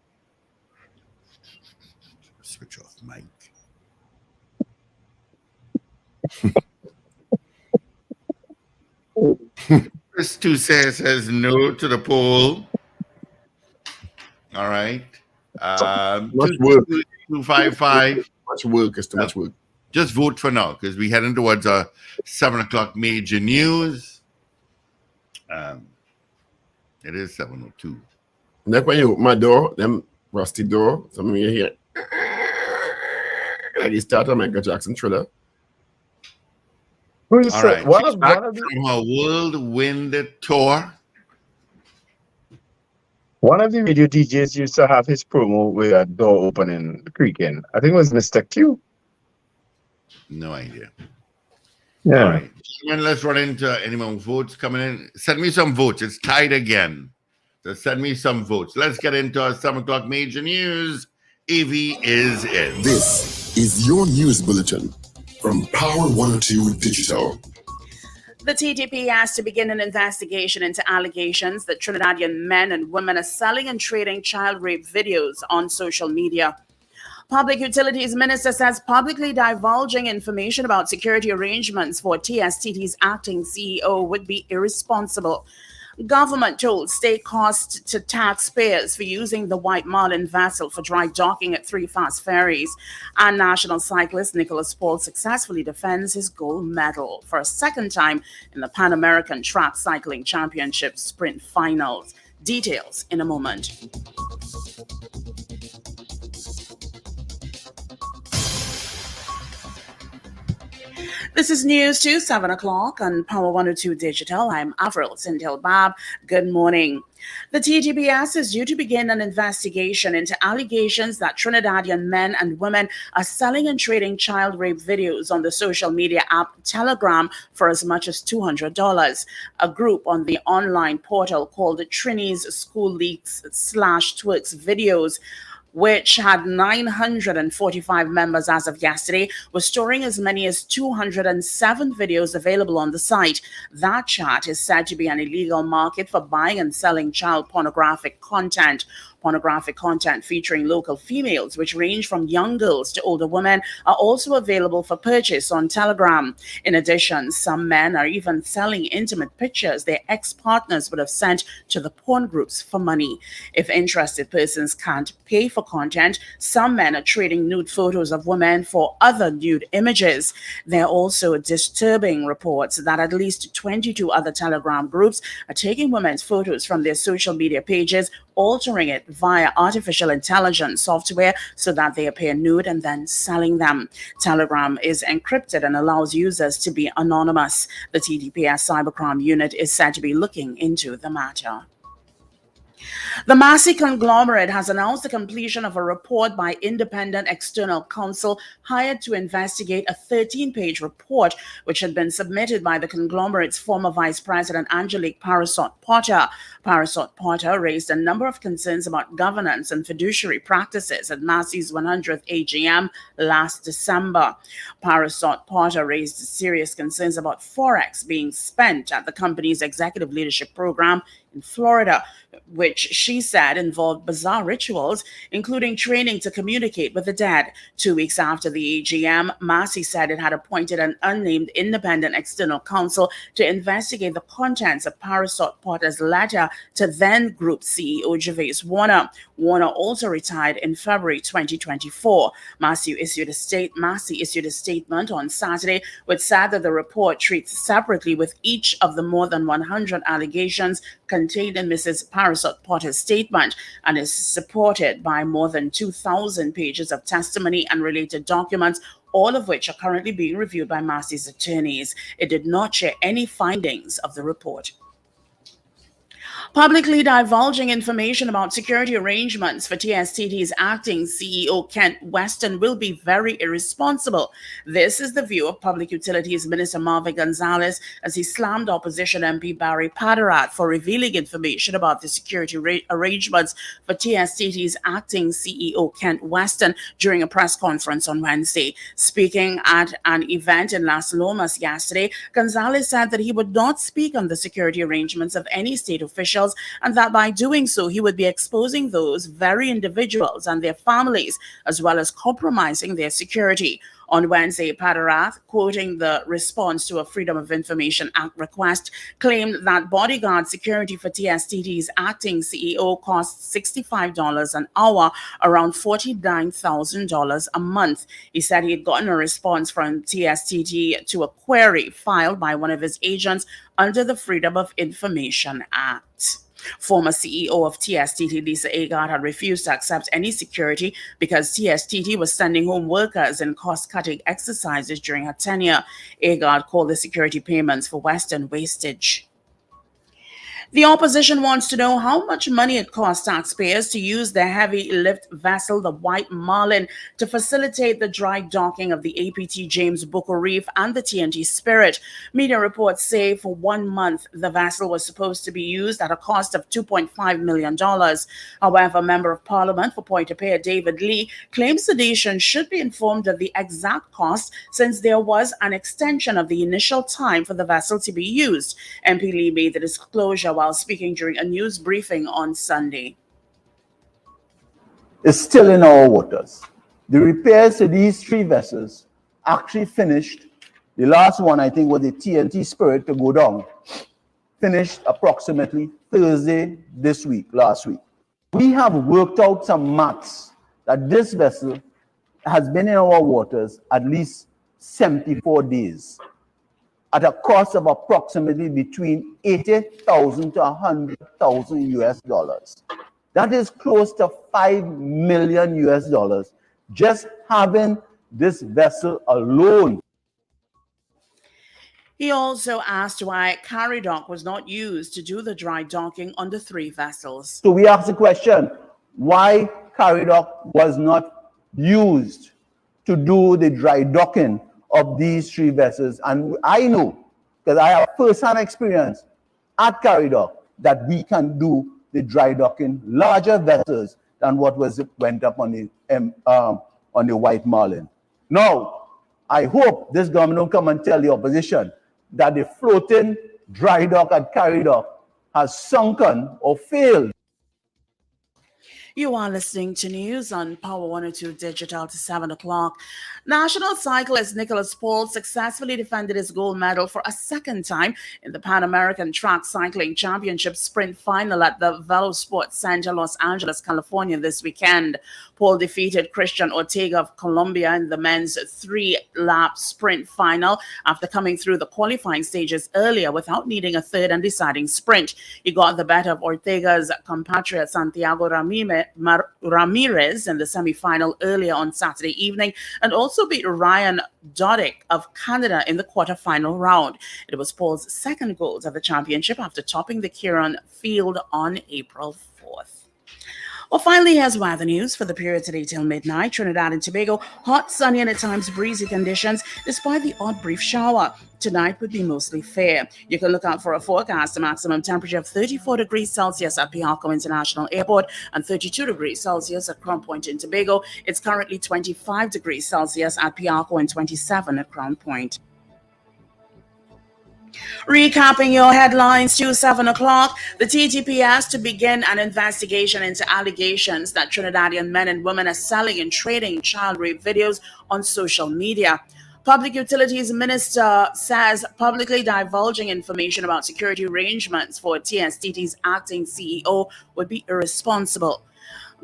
Switch off mic. Chris Toussaint says no to the poll. All right. Much work. 255. Much work. It's too much work. Just vote for now because we're heading towards our 7 o'clock major news. It is 7:02. Like when you open my door, them rusty door, some of you hear like you start a Michael Jackson thriller. All right. She's back from her whirlwind tour. One of the radio DJs used to have his promo with a door opening, creaking. I think it was Mr. Q. No idea. Yeah. All right. And let's run into any more votes coming in. Send me some votes. It's tied again. So send me some votes. Let's get into our 7 o'clock major news. Evie is in. This is your news bulletin from Power 102 Digital. The TTP asked to begin an investigation into allegations that Trinidadian men and women are selling and trading child rape videos on social media. Public Utilities Minister says publicly divulging information about security arrangements for TSTT's acting CEO would be irresponsible. Government told state cost to taxpayers for using the White Marlin vessel for dry docking at 3 fast ferries. And national cyclist Nicholas Paul successfully defends his gold medal for a second time in the Pan American Track Cycling Championship Sprint Finals. Details in a moment. This is News 2, 7 o'clock on Power 102 Digital. I'm Avril Sintel-Bab. Good morning. The TTPS is due to begin an investigation into allegations that Trinidadian men and women are selling and trading child rape videos on the social media app Telegram for as much as $200. A group on the online portal called Trini's School Leaks /Twerks Videos, which had 945 members as of yesterday, was storing as many as 207 videos available on the site. That chat is said to be an illegal market for buying and selling child pornographic content. Pornographic content featuring local females, which range from young girls to older women, are also available for purchase on Telegram. In addition, some men are even selling intimate pictures their ex-partners would have sent to the porn groups for money. If interested persons can't pay for content, some men are trading nude photos of women for other nude images. There are also disturbing reports that at least 22 other Telegram groups are taking women's photos from their social media pages, altering it via artificial intelligence software so that they appear nude and then selling them. Telegram is encrypted and allows users to be anonymous. The TDPS cybercrime unit is said to be looking into the matter. The Massey conglomerate has announced the completion of a report by independent external counsel hired to investigate a 13-page report which had been submitted by the conglomerate's former vice president, Angelique Parasot-Potter. Parasot-Potter raised a number of concerns about governance and fiduciary practices at Massey's 100th AGM last December. Parasot-Potter raised serious concerns about Forex being spent at the company's executive leadership program in Florida, which she said involved bizarre rituals, including training to communicate with the dead. 2 weeks after the AGM, Massey said it had appointed an unnamed independent external counsel to investigate the contents of Parasot-Potter's letter to then Group CEO Gervais Warner. Warner also retired in February 2024. Massey issued a statement on Saturday which said that the report treats separately with each of the more than 100 allegations contained in Mrs. Parasot-Potter's statement and is supported by more than 2,000 pages of testimony and related documents, all of which are currently being reviewed by Massey's attorneys. It did not share any findings of the report. Publicly divulging information about security arrangements for TSTT's acting CEO Kent Weston will be very irresponsible. This is the view of Public Utilities Minister Marvin Gonzalez as he slammed opposition MP Barry Padarat for revealing information about the security arrangements for TSTT's acting CEO Kent Weston during a press conference on Wednesday. Speaking at an event in Las Lomas yesterday, Gonzalez said that he would not speak on the security arrangements of any state officials, and that by doing so, he would be exposing those very individuals and their families, as well as compromising their security. On Wednesday, Padarat, quoting the response to a Freedom of Information Act request, claimed that bodyguard security for TSTT's acting CEO costs $65 an hour, around $49,000 a month. He said he had gotten a response from TSTT to a query filed by one of his agents under the Freedom of Information Act. Former CEO of TSTT, Lisa Agard, had refused to accept any security because TSTT was sending home workers in cost-cutting exercises during her tenure. Agard called the security payments for Western wastage. The opposition wants to know how much money it costs taxpayers to use the heavy lift vessel, the White Marlin, to facilitate the dry docking of the APT James Booker Reef and the TNT Spirit. Media reports say for 1 month, the vessel was supposed to be used at a cost of $2.5 million. However, Member of Parliament for Pointe-a-Pierre, David Lee, claims the nation should be informed of the exact cost since there was an extension of the initial time for the vessel to be used. MP Lee made the disclosure while speaking during a news briefing on Sunday. Is still in our waters. The repairs to these 3 vessels actually finished. The last one, I think, was the TNT Spirit to go down. Finished approximately Thursday last week. We have worked out some maths that this vessel has been in our waters at least 74 days. At a cost of approximately between $80,000 to $100,000 US. That is close to $5 million US just having this vessel alone. He also asked why carry dock was not used to do the dry docking on the 3 vessels. So we asked the question, why carry dock was not used to do the dry docking of these 3 vessels. And I know, because I have first-hand experience at carry dock, that we can do the dry docking larger vessels than what went up on the White Marlin. Now, I hope this government will come and tell the opposition that the floating dry dock at carry dock has sunken or failed. You are listening to news on Power 102 Digital to 7 o'clock. National cyclist Nicholas Paul successfully defended his gold medal for a second time in the Pan American Track Cycling Championship Sprint Final at the Velosport Center, Los Angeles, California this weekend. Paul defeated Christian Ortega of Colombia in the men's 3-lap sprint final after coming through the qualifying stages earlier without needing a third and deciding sprint. He got the better of Ortega's compatriot Santiago Ramirez in the semi-final earlier on Saturday evening and also beat Ryan Dodick of Canada in the quarterfinal round. It was Paul's second gold at the championship after topping the Kieran field on April 4th. Well, finally, here's weather news for the period today till midnight. Trinidad and Tobago, hot, sunny, and at times breezy conditions, despite the odd brief shower. Tonight would be mostly fair. You can look out for a forecast, a maximum temperature of 34 degrees Celsius at Piarco International Airport and 32 degrees Celsius at Crown Point in Tobago. It's currently 25 degrees Celsius at Piarco and 27 at Crown Point. Recapping your headlines to 7 o'clock, the TTP asked to begin an investigation into allegations that Trinidadian men and women are selling and trading child rape videos on social media. Public Utilities Minister says publicly divulging information about security arrangements for TSTT's acting CEO would be irresponsible.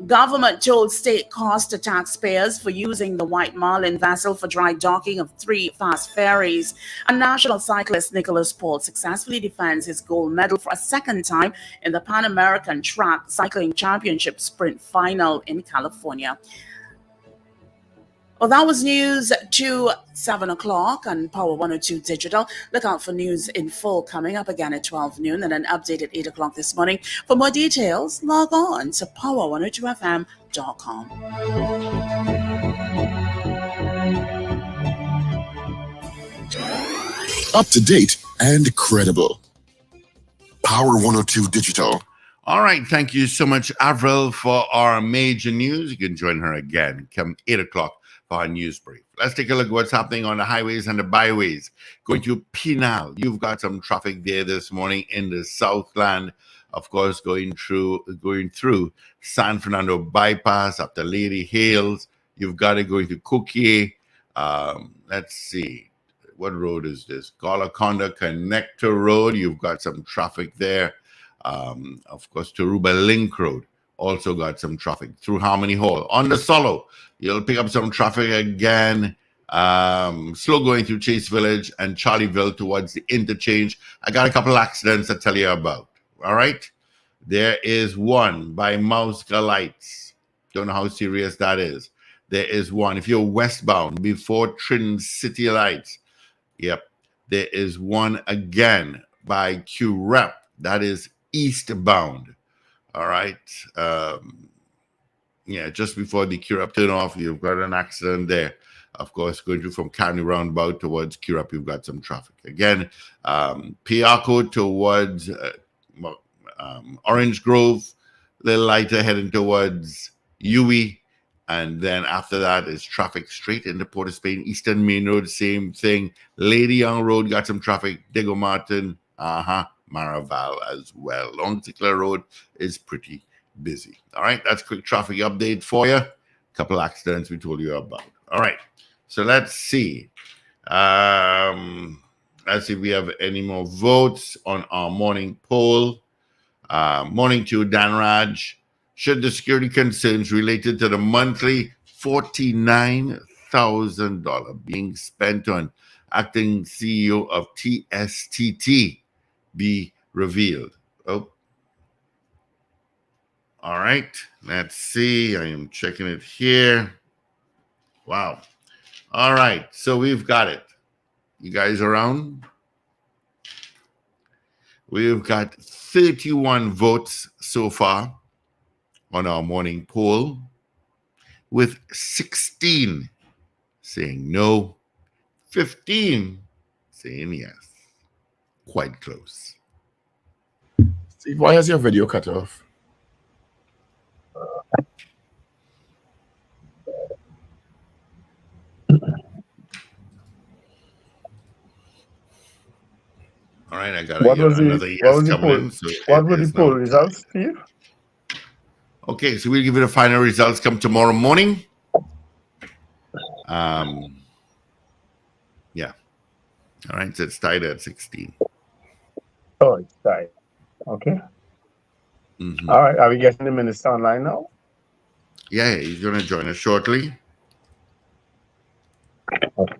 Government told state cost to taxpayers for using the White Marlin vessel for dry docking of 3 fast ferries. And national cyclist Nicholas Paul successfully defends his gold medal for a second time in the Pan American Track Cycling Championship Sprint Final in California. Well, that was news to 7 o'clock on Power 102 Digital. Look out for news in full coming up again at 12 noon and an update at 8 o'clock this morning. For more details, log on to power102fm.com. Up to date and credible. Power 102 Digital. All right. Thank you so much, Avril, for our major news. You can join her again come 8 o'clock for our news brief. Let's take a look at what's happening on the highways and the byways. Going to Pinal, you've got some traffic there this morning in the Southland. Of course, going through San Fernando bypass up to Lady Hales. You've got it going to Cookie. Let's see. What road is this? Golaconda Connector Road. You've got some traffic there. Of course, Taruba Link Road also got some traffic through Harmony Hall. On the Solo, you'll pick up some traffic again. Slow going through Chase Village and Charlieville towards the interchange. I got a couple accidents to tell you about. All right. There is one by Mauska Lights. Don't know how serious that is. There is one. If you're westbound before Trin City Lights, yep. There is one again by Q Rep. That is eastbound. All right. Just before the Q Rep turn off, you've got an accident there. Of course, going through from County Roundabout towards Q Rep, you've got some traffic. Again, Piarco towards Orange Grove, a little lighter heading towards Uwe. And then after that is traffic straight into Port of Spain. Eastern Main Road, same thing. Lady Young Road got some traffic. Diego Martin, Maraval as well. Long Tickler Road is pretty busy. All right, that's quick traffic update for you. Couple accidents we told you about. All right, so let's see. Let's see if we have any more votes on our morning poll. Morning to Dan Raj. Should the security concerns related to the monthly $49,000 being spent on acting CEO of TSTT be revealed? Oh, all right. Let's see. I am checking it here. Wow. All right. So we've got it. You guys around? We've got 31 votes so far on our morning poll, with 16 saying no, 15 saying yes. Quite close. Steve, why has your video cut off? All right, I got What another yes was the coming in. poll? What were the poll results, Steve? Okay, so we'll give you the final results come tomorrow morning. Yeah. All right, so it's tied at 16. Oh, it's tied. Okay. Mm-hmm. All right. Are we getting the minister online now? Yeah, he's going to join us shortly. Okay.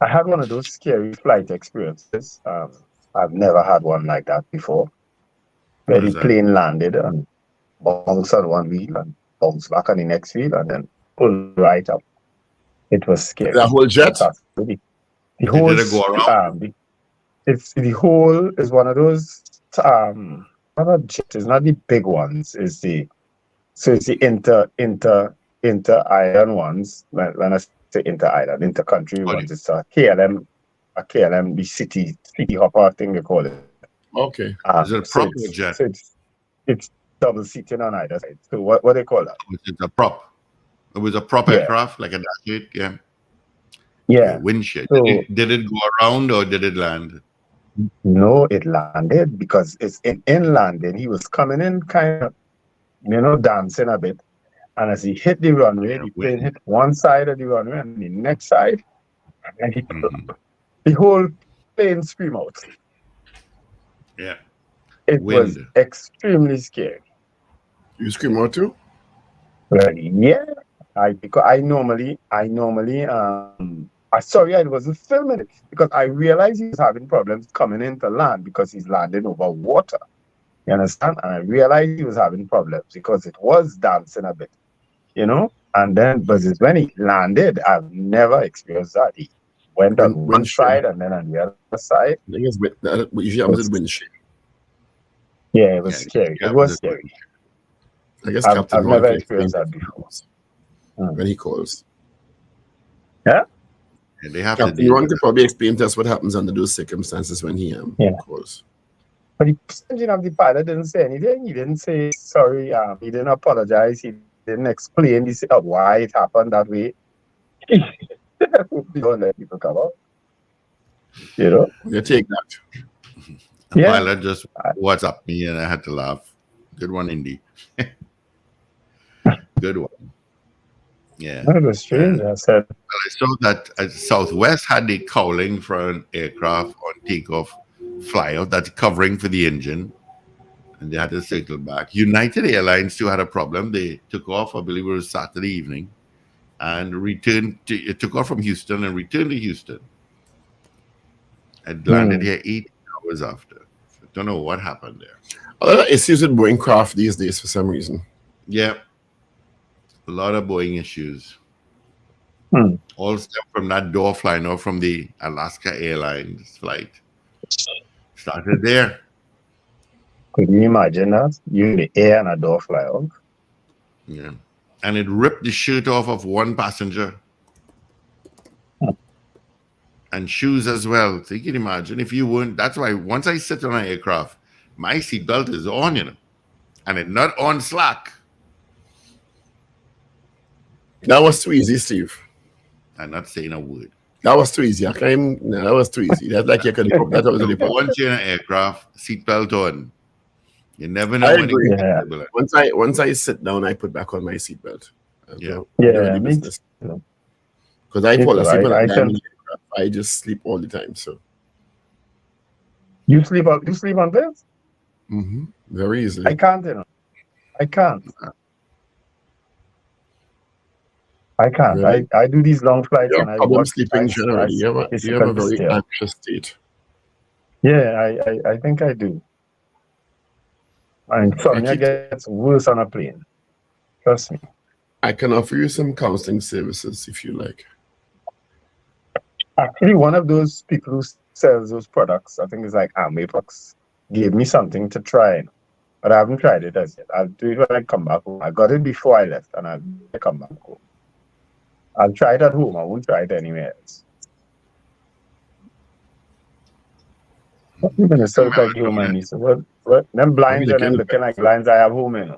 I had one of those scary flight experiences. I've never had one like that before. Where the plane landed and bounced on one wheel and bounced back on the next wheel and then pulled right up. It was scary. The whole jet? The whole, did it go around? The whole is one of those not a jet, it's not the big ones, it's the inter island ones. When I say inter island, inter country ones, it's a KLM, the city hopper thing they call it. Okay. Is it a prop or jet? So it's double seating on either side. So what do they call that? It's a prop. It was a prop aircraft, like a dash. Yeah. Yeah. Windshield. So, did it go around or did it land? No, it landed because it's in landing. He was coming in kind of, dancing a bit. And as he hit the runway, the plane hit one side of the runway and the next side. And the whole plane screamed out. Yeah. It was extremely scary. You scream out too? Well, yeah. Because I normally I wasn't filming it because I realized he was having problems coming into land because he's landing over water. You understand? And I realized he was having problems because it was dancing a bit. you know. And then, but it's when he landed, I've never experienced that. He went on one Windshield. side and then on the other side. I think it's usually happens in windshield. Yeah, it was Yeah, scary. yeah, It was this- scary. I guess I've Captain Ron never can experienced explain that before. when he calls. Yeah. And they have to Captain deal Ron with could that. probably explain to us what happens under those circumstances when he Yeah. calls. But the passenger of the pilot didn't say anything. He didn't say sorry. He didn't apologize. He didn't explain why it happened that way. Don't let people come up. You know? You take that. The Yeah. pilot just WhatsApped me and I had to laugh. Good one, Indy. Good one. Yeah. It was strange. I said, I saw that Southwest had the cowling for an aircraft on takeoff flyout that's covering for the engine, and they had to circle back. United Airlines too had a problem. They took off, I believe it was Saturday evening, and it took off from Houston and returned to Houston. And landed here 8 hours after. So don't know what happened there. Issues with Boeing craft these days for some reason. Yeah. A lot of Boeing issues. All stem from that door flying off from the Alaska Airlines flight. Started there. could you imagine that? You in the air and a door fly off? Yeah. And it ripped the shirt off of one passenger. And shoes as well. So you can imagine if you weren't. That's why once I sit on an aircraft, my seatbelt is on, and it's not on slack. That was too easy, Steve. I'm not saying a word. That was too easy. No, that was too easy. That's like you could that was really Once you're in an aircraft, seatbelt on. You never know I when agree. it's Yeah. going. Once I sit down, I put back on my seatbelt. Yeah. Yeah, me too. Because I Me fall too. asleep when I I'm can- in the aircraft. I just sleep all the time. So You sleep on beds? very easily. I can't, I can't. I can't. Really? I do these long flights You have and I problem work. sleeping generally. You have a physically very still. anxious state. Yeah, I think I do. And insomnia gets worse on a plane. Trust me. I can offer you some counseling services if you like. Actually, one of those people who sells those products, I think it's like Amepox, gave me something to try. But I haven't tried it as yet. I'll do it when I come back home. I got it before I left and I'll come back home. I'll try it at home. I won't try it anywhere else. You're going to sell it like home and so what? Them blinds and them looking like blinds I have home,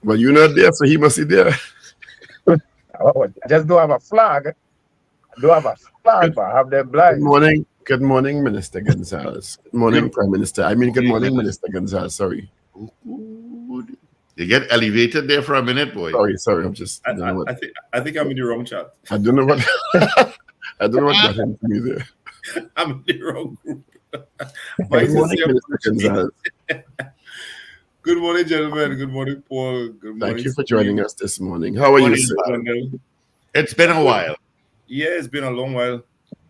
Well, you're not there, so he must be there. I just don't have a flag. I don't have a flag, but I have them blinds. Good morning, Minister Gonzalez. Good morning, Prime Minister. I mean, good morning, Minister Gonzalez. Sorry. You get elevated there for a minute, boy. Sorry. I'm just. I think I'm in the wrong chat. I don't know what. I don't know what got into me there. I'm in the wrong group. Good morning, Minister Gonzalez. Good morning, gentlemen. Good morning, Paul. Good morning. Thank you for joining us this morning. How are you, sir? Wendell. It's been a while. Yeah, it's been a long while.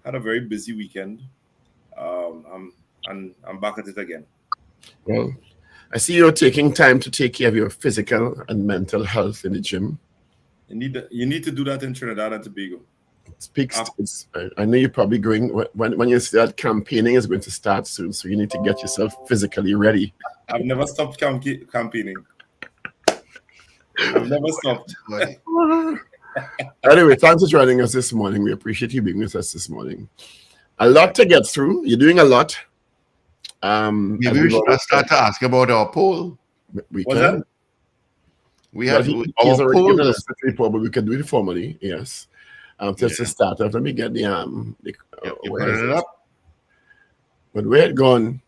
Had a very busy weekend. I'm back at it again. Well, I see you're taking time to take care of your physical and mental health in the gym. You need to do that in Trinidad and Tobago. I know you're probably going when you start campaigning is going to start soon, so you need to get yourself physically ready. I've never stopped campaigning. I've never stopped. Anyway, thanks for joining us this morning. We appreciate you being with us this morning. A lot to get through. You're doing a lot. Maybe we should start to ask about our poll. We What's can. that? We have He's our already poll. given us the report, but we can do it formally. Yes. Just to start off, let me get the You where put is it it? up. But where it gone?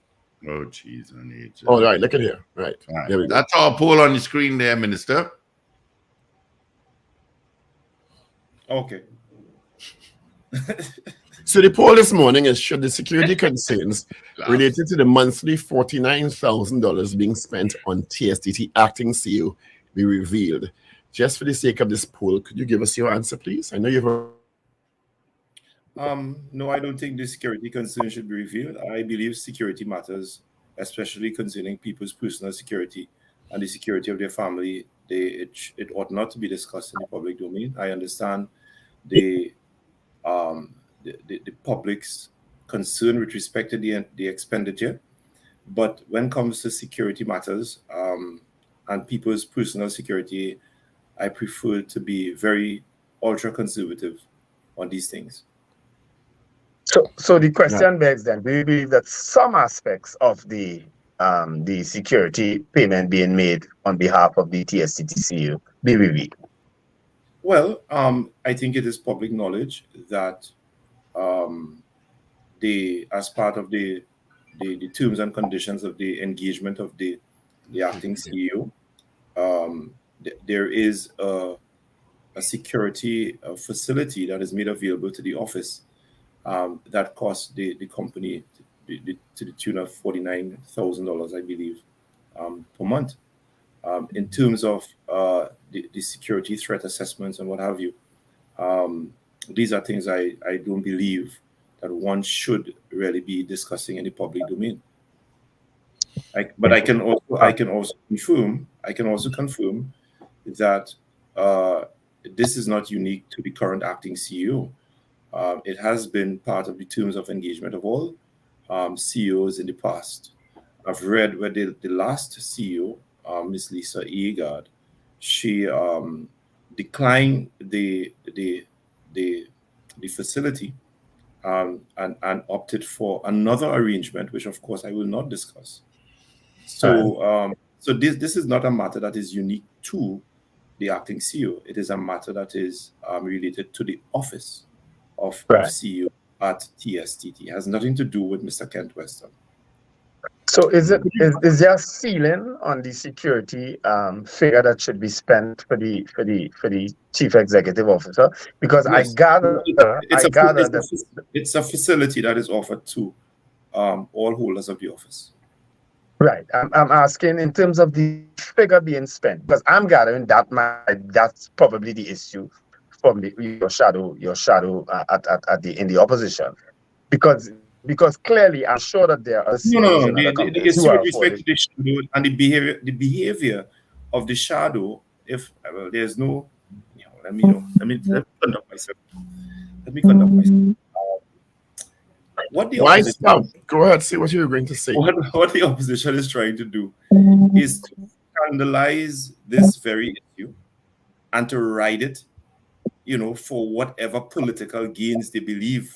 Oh, jeez, I need to. Oh, right. Look at here. Right. All right. There we go. That's our poll on the screen there, Minister. Okay. So the poll this morning is: should the security concerns related to the monthly $49,000 being spent on TSTT acting CEO be revealed? Just for the sake of this poll, could you give us your answer, please? I know you've. No, I don't think the security concern should be revealed. I believe security matters, especially concerning people's personal security, and the security of their family, it ought not to be discussed in the public domain. I understand the public's concern with respect to the expenditure, but when it comes to security matters and people's personal security, I prefer to be very ultra conservative on these things. So the question begs then: do you believe that some aspects of the security payment being made on behalf of the TSTTCU be reviewed? Well, I think it is public knowledge that as part of the terms and conditions of the engagement of the acting CEO, there is a security facility that is made available to the office that costs the company to the tune of $49,000, I believe, per month. In terms of the security threat assessments and what have you, these are things I don't believe that one should really be discussing in the public domain. But I can also confirm that this is not unique to the current acting CEO. It has been part of the terms of engagement of all CEOs in the past. I've read where the last CEO, Miss Lisa Eagard, she declined the facility and opted for another arrangement, which of course I will not discuss. So this is not a matter that is unique to the acting CEO. It is a matter that is related to the office of CEO at TSTT. It has nothing to do with Mr. Kent Weston. So is there a ceiling on the security figure that should be spent for the chief executive officer? Because yes. It's a facility that is offered to all holders of the office. Right. I'm asking in terms of the figure being spent, because I'm gathering that's probably the issue from your shadow in the opposition, because clearly I'm sure that there are the issue with respect to the shadow and the behavior of the shadow. If there's no, let me conduct myself. Go ahead, say what you're going to say. What the opposition is trying to do is to scandalize this very issue and to ride it, for whatever political gains they believe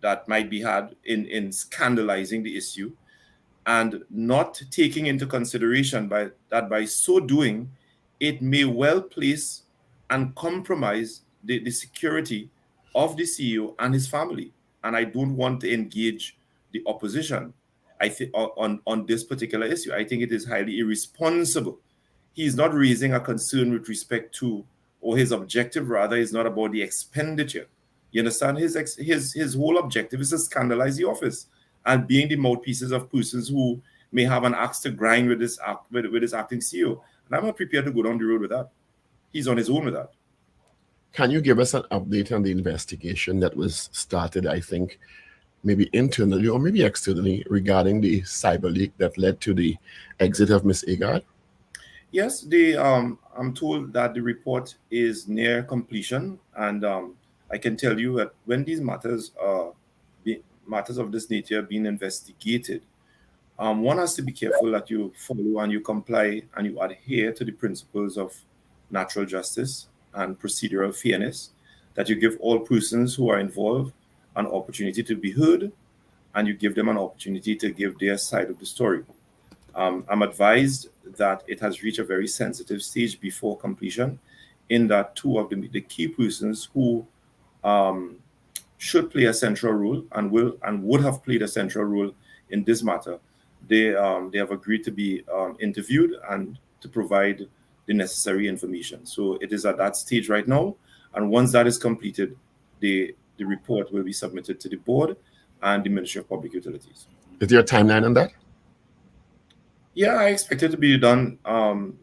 that might be had in scandalizing the issue, and not taking into consideration by so doing, it may well place and compromise the security of the CEO and his family. And I don't want to engage the opposition, I think, on this particular issue. I think it is highly irresponsible. He's not raising a concern with respect to, or his objective rather is not about the expenditure. You understand? His whole objective is to scandalize the office and being the mouthpieces of persons who may have an axe to grind with this acting CEO. And I'm not prepared to go down the road with that. He's on his own with that. Can you give us an update on the investigation that was started, I think, maybe internally or maybe externally, regarding the cyber leak that led to the exit of Ms. Eagard? Yes, I'm told that the report is near completion, and I can tell you that when these matters of this nature are being investigated, one has to be careful that you follow and you comply and you adhere to the principles of natural justice and procedural fairness, that you give all persons who are involved an opportunity to be heard, and you give them an opportunity to give their side of the story. I'm advised that it has reached a very sensitive stage before completion, in that two of the key persons who should play a central role and would have played a central role in this matter, they have agreed to be interviewed and to provide the necessary information. So it is at that stage right now, and once that is completed, the report will be submitted to the board and the Ministry of Public Utilities. Is there a timeline on that? Yeah, I expect it to be done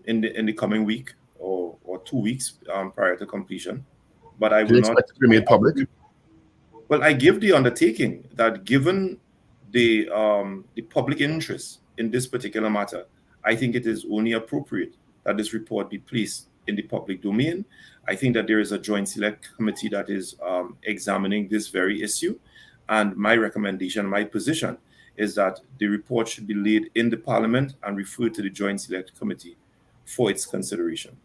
in the coming week or 2 weeks prior to completion. But I will not expect it to be made public. Well, I give the undertaking that given the public interest in this particular matter, I think it is only appropriate that this report be placed in the public domain. I think that there is a joint select committee that is examining this very issue. And my recommendation, my position is that the report should be laid in the parliament and referred to the joint select committee for its consideration.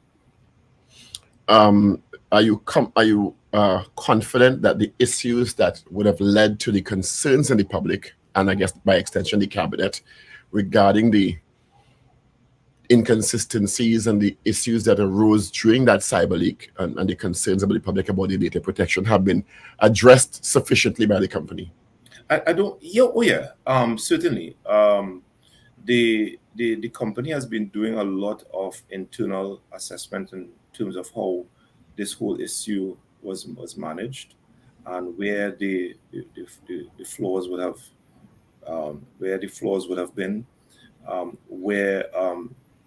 Are you confident that the issues that would have led to the concerns in the public, and I guess by extension the cabinet, regarding the inconsistencies and the issues that arose during that cyber leak and the concerns about the public about the data protection have been addressed sufficiently by the company? I don't. Yeah. Certainly. The company has been doing a lot of internal assessment in terms of how this whole issue was managed, and where the flaws would have been, where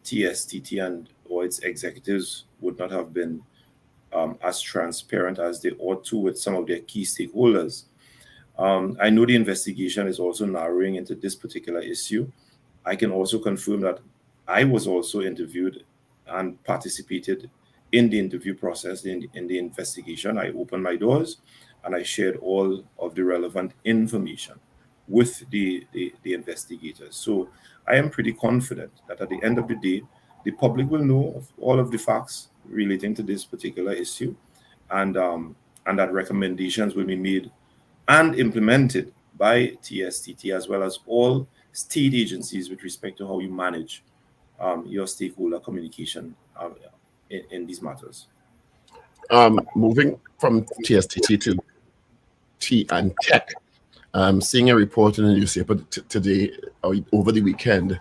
TSTT or its executives would not have been as transparent as they ought to with some of their key stakeholders. I know the investigation is also narrowing into this particular issue. I can also confirm that I was also interviewed and participated in the interview process, in the investigation. I opened my doors and I shared all of the relevant information with the investigators. So I am pretty confident that at the end of the day, the public will know of all of the facts relating to this particular issue, and that recommendations will be made and implemented by TSTT as well as all state agencies with respect to how you manage your stakeholder communication in these matters. Moving from TSTT to T and Tech, seeing a report in the newspaper today or over the weekend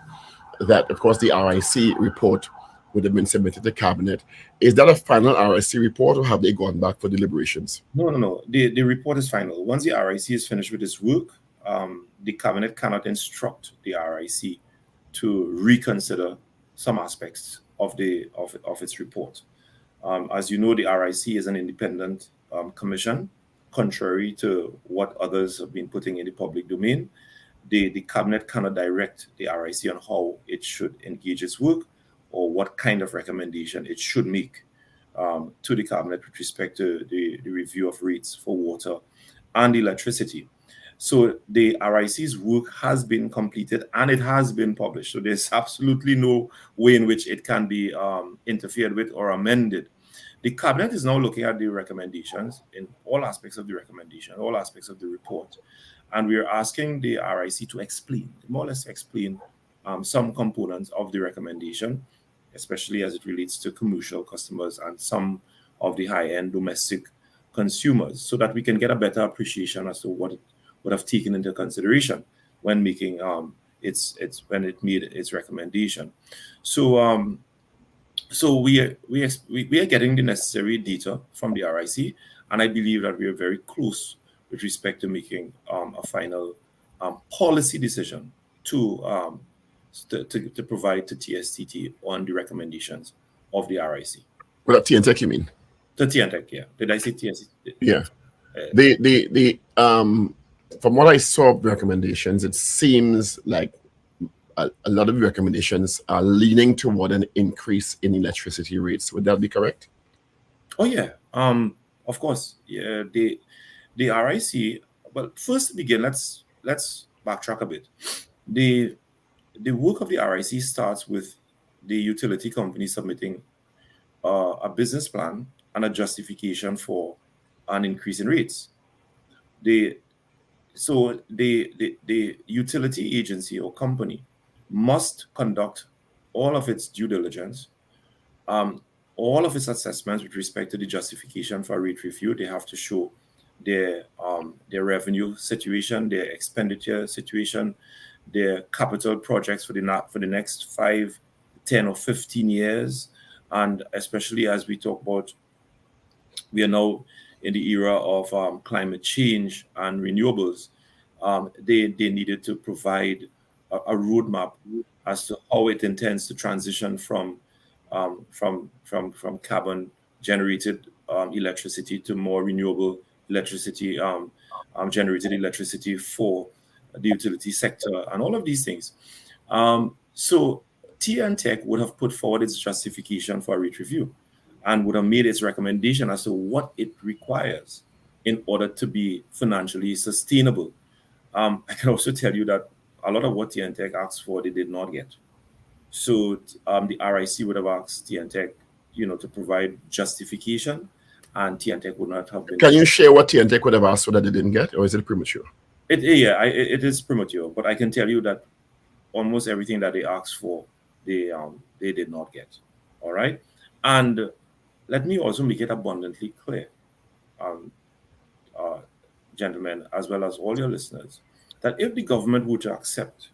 that, of course, the RIC report would have been submitted to cabinet. Is that a final RIC report, or have they gone back for deliberations? No. The report is final. Once the RIC is finished with its work, the cabinet cannot instruct the RIC to reconsider some aspects of its report. As you know, the RIC is an independent commission, contrary to what others have been putting in the public domain. The cabinet cannot direct the RIC on how it should engage its work or what kind of recommendation it should make to the cabinet with respect to the review of rates for water and electricity. So the RIC's work has been completed and it has been published. So there's absolutely no way in which it can be interfered with or amended. The cabinet is now looking at the recommendations in all aspects of the recommendation, all aspects of the report. And we are asking the RIC to explain, more or less explain some components of the recommendation, especially as it relates to commercial customers and some of the high-end domestic consumers, so that we can get a better appreciation as to what it would have taken into consideration when making when it made its recommendation. So we are getting the necessary data from the RIC, and I believe that we are very close with respect to making a final policy decision to provide to TSTT on the recommendations of the RIC. Well, TNTech, you mean? The TNTech, yeah. Did I say TSTT? Yeah. From what I saw of the recommendations, it seems like a lot of the recommendations are leaning toward an increase in electricity rates. Would that be correct? Oh yeah. Of course. Yeah. The RIC. Well, first to begin, let's backtrack a bit. The work of the RIC starts with the utility company submitting a business plan and a justification for an increase in rates. The utility agency or company must conduct all of its due diligence, all of its assessments with respect to the justification for a rate review. They have to show their revenue situation, their expenditure situation, their capital projects for the next 5, 10, or 15 years. And especially as we talk about, we are now in the era of climate change and renewables. They needed to provide a roadmap as to how it intends to transition from carbon generated electricity to more renewable electricity, generated electricity for the utility sector, and all of these things. So TNTech would have put forward its justification for a rate review and would have made its recommendation as to what it requires in order to be financially sustainable. I can also tell you that a lot of what TNTech asked for, they did not get. So the RIC would have asked TNTech, to provide justification, and TNTech would not have been. Can you share what TNTech would have asked for that they didn't get, or is it premature? It is premature, but I can tell you that almost everything that they asked for, they did not get. All right, and let me also make it abundantly clear, gentlemen, as well as all your listeners, that if the government were to accept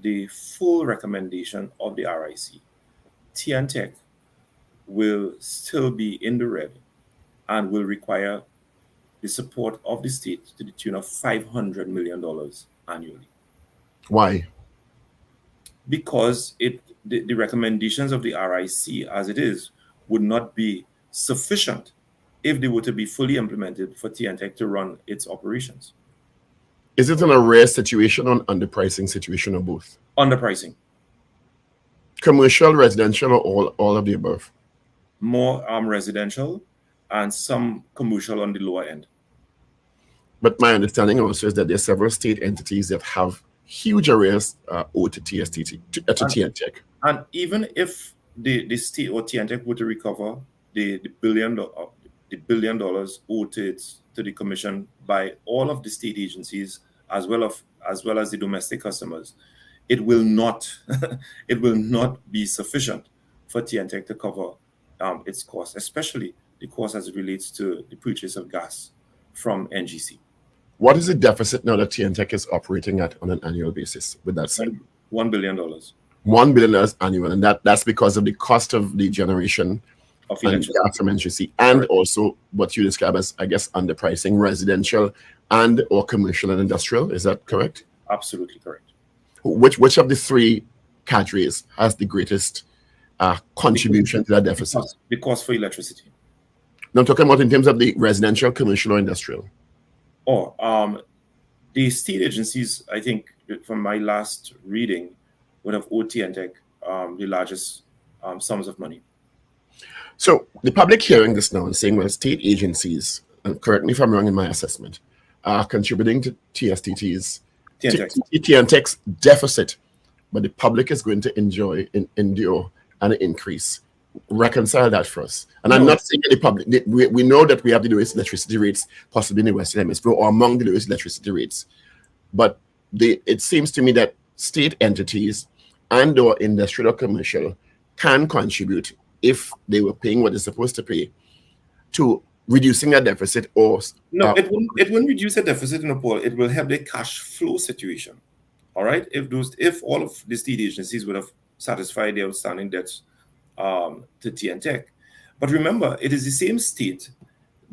the full recommendation of the RIC, TNTech will still be in the red and will require the support of the state to the tune of $500 million annually. Why? Because the recommendations of the RIC as it is would not be sufficient if they were to be fully implemented for TNTech to run its operations. Is it an array situation or an underpricing situation or both? Underpricing. Commercial, residential, or all of the above? More residential and some commercial on the lower end. But my understanding also is that there are several state entities that have huge arrears owed to TNTech. And even if the state or TNTech were to recover the $1 billion owed to the commission by all of the state agencies as well as the domestic customers, it will not be sufficient for TNTech to cover its costs, especially the cost as it relates to the purchase of gas from NGC. What is the deficit now that TNTech is operating at on an annual basis with that said? $1 billion. $1 billion annual, and that's because of the cost of the generation of electricity from NGC, and also what you describe as, I guess, underpricing residential and or commercial and industrial. Is that correct? Absolutely correct. Which of the three categories has the greatest contribution to that deficit? The cost for electricity. Now I'm talking about in terms of the residential, commercial, or industrial. The state agencies, I think, from my last reading, would have owed TNTech the largest sums of money. So the public hearing this now and saying, well, state agencies, and correct me if I'm wrong in my assessment, are contributing to TNTech's deficit, but the public is going to endure an increase. Reconcile that for us. And I'm not saying the public, we know that we have the lowest electricity rates possibly in the Western Hemisphere or among the lowest electricity rates. But it seems to me that state entities and or industrial or commercial can contribute if they were paying what they're supposed to pay to reducing a deficit or... No, it wouldn't reduce a deficit in a pool. It will help the cash flow situation. All right? If all of the state agencies would have satisfied their outstanding debts to TNTech. But remember, it is the same state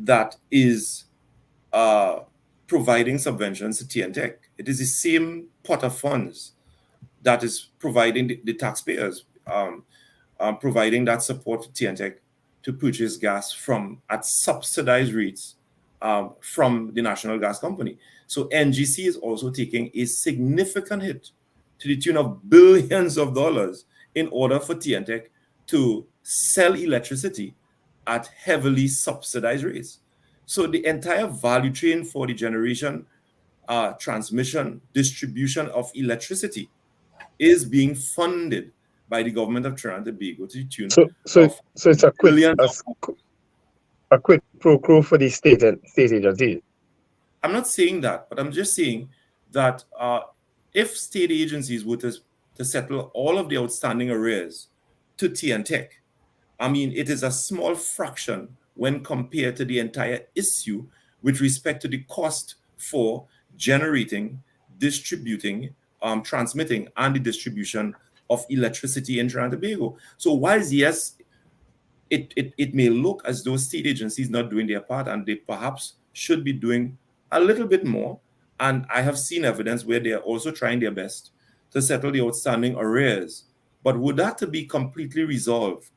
that is providing subventions to TNTech. It is the same pot of funds that is providing the taxpayers, providing that support to TNTech to purchase gas at subsidized rates from the National Gas Company. So NGC is also taking a significant hit to the tune of billions of dollars in order for TNTech to sell electricity at heavily subsidized rates. So the entire value chain for the generation, transmission, distribution of electricity is being funded by the government of Trinidad and Tobago to the tune so it's a quick pro quo for the state agency. I'm not saying that, but I'm just saying that if state agencies were to settle all of the outstanding arrears to TNTech, I mean, it is a small fraction when compared to the entire issue with respect to the cost for generating, distributing, transmitting, and the distribution of electricity in Trinidad and Tobago. So whilst, yes, it may look as though state agencies not doing their part, and they perhaps should be doing a little bit more, and I have seen evidence where they are also trying their best to settle the outstanding arrears. But would that to be completely resolved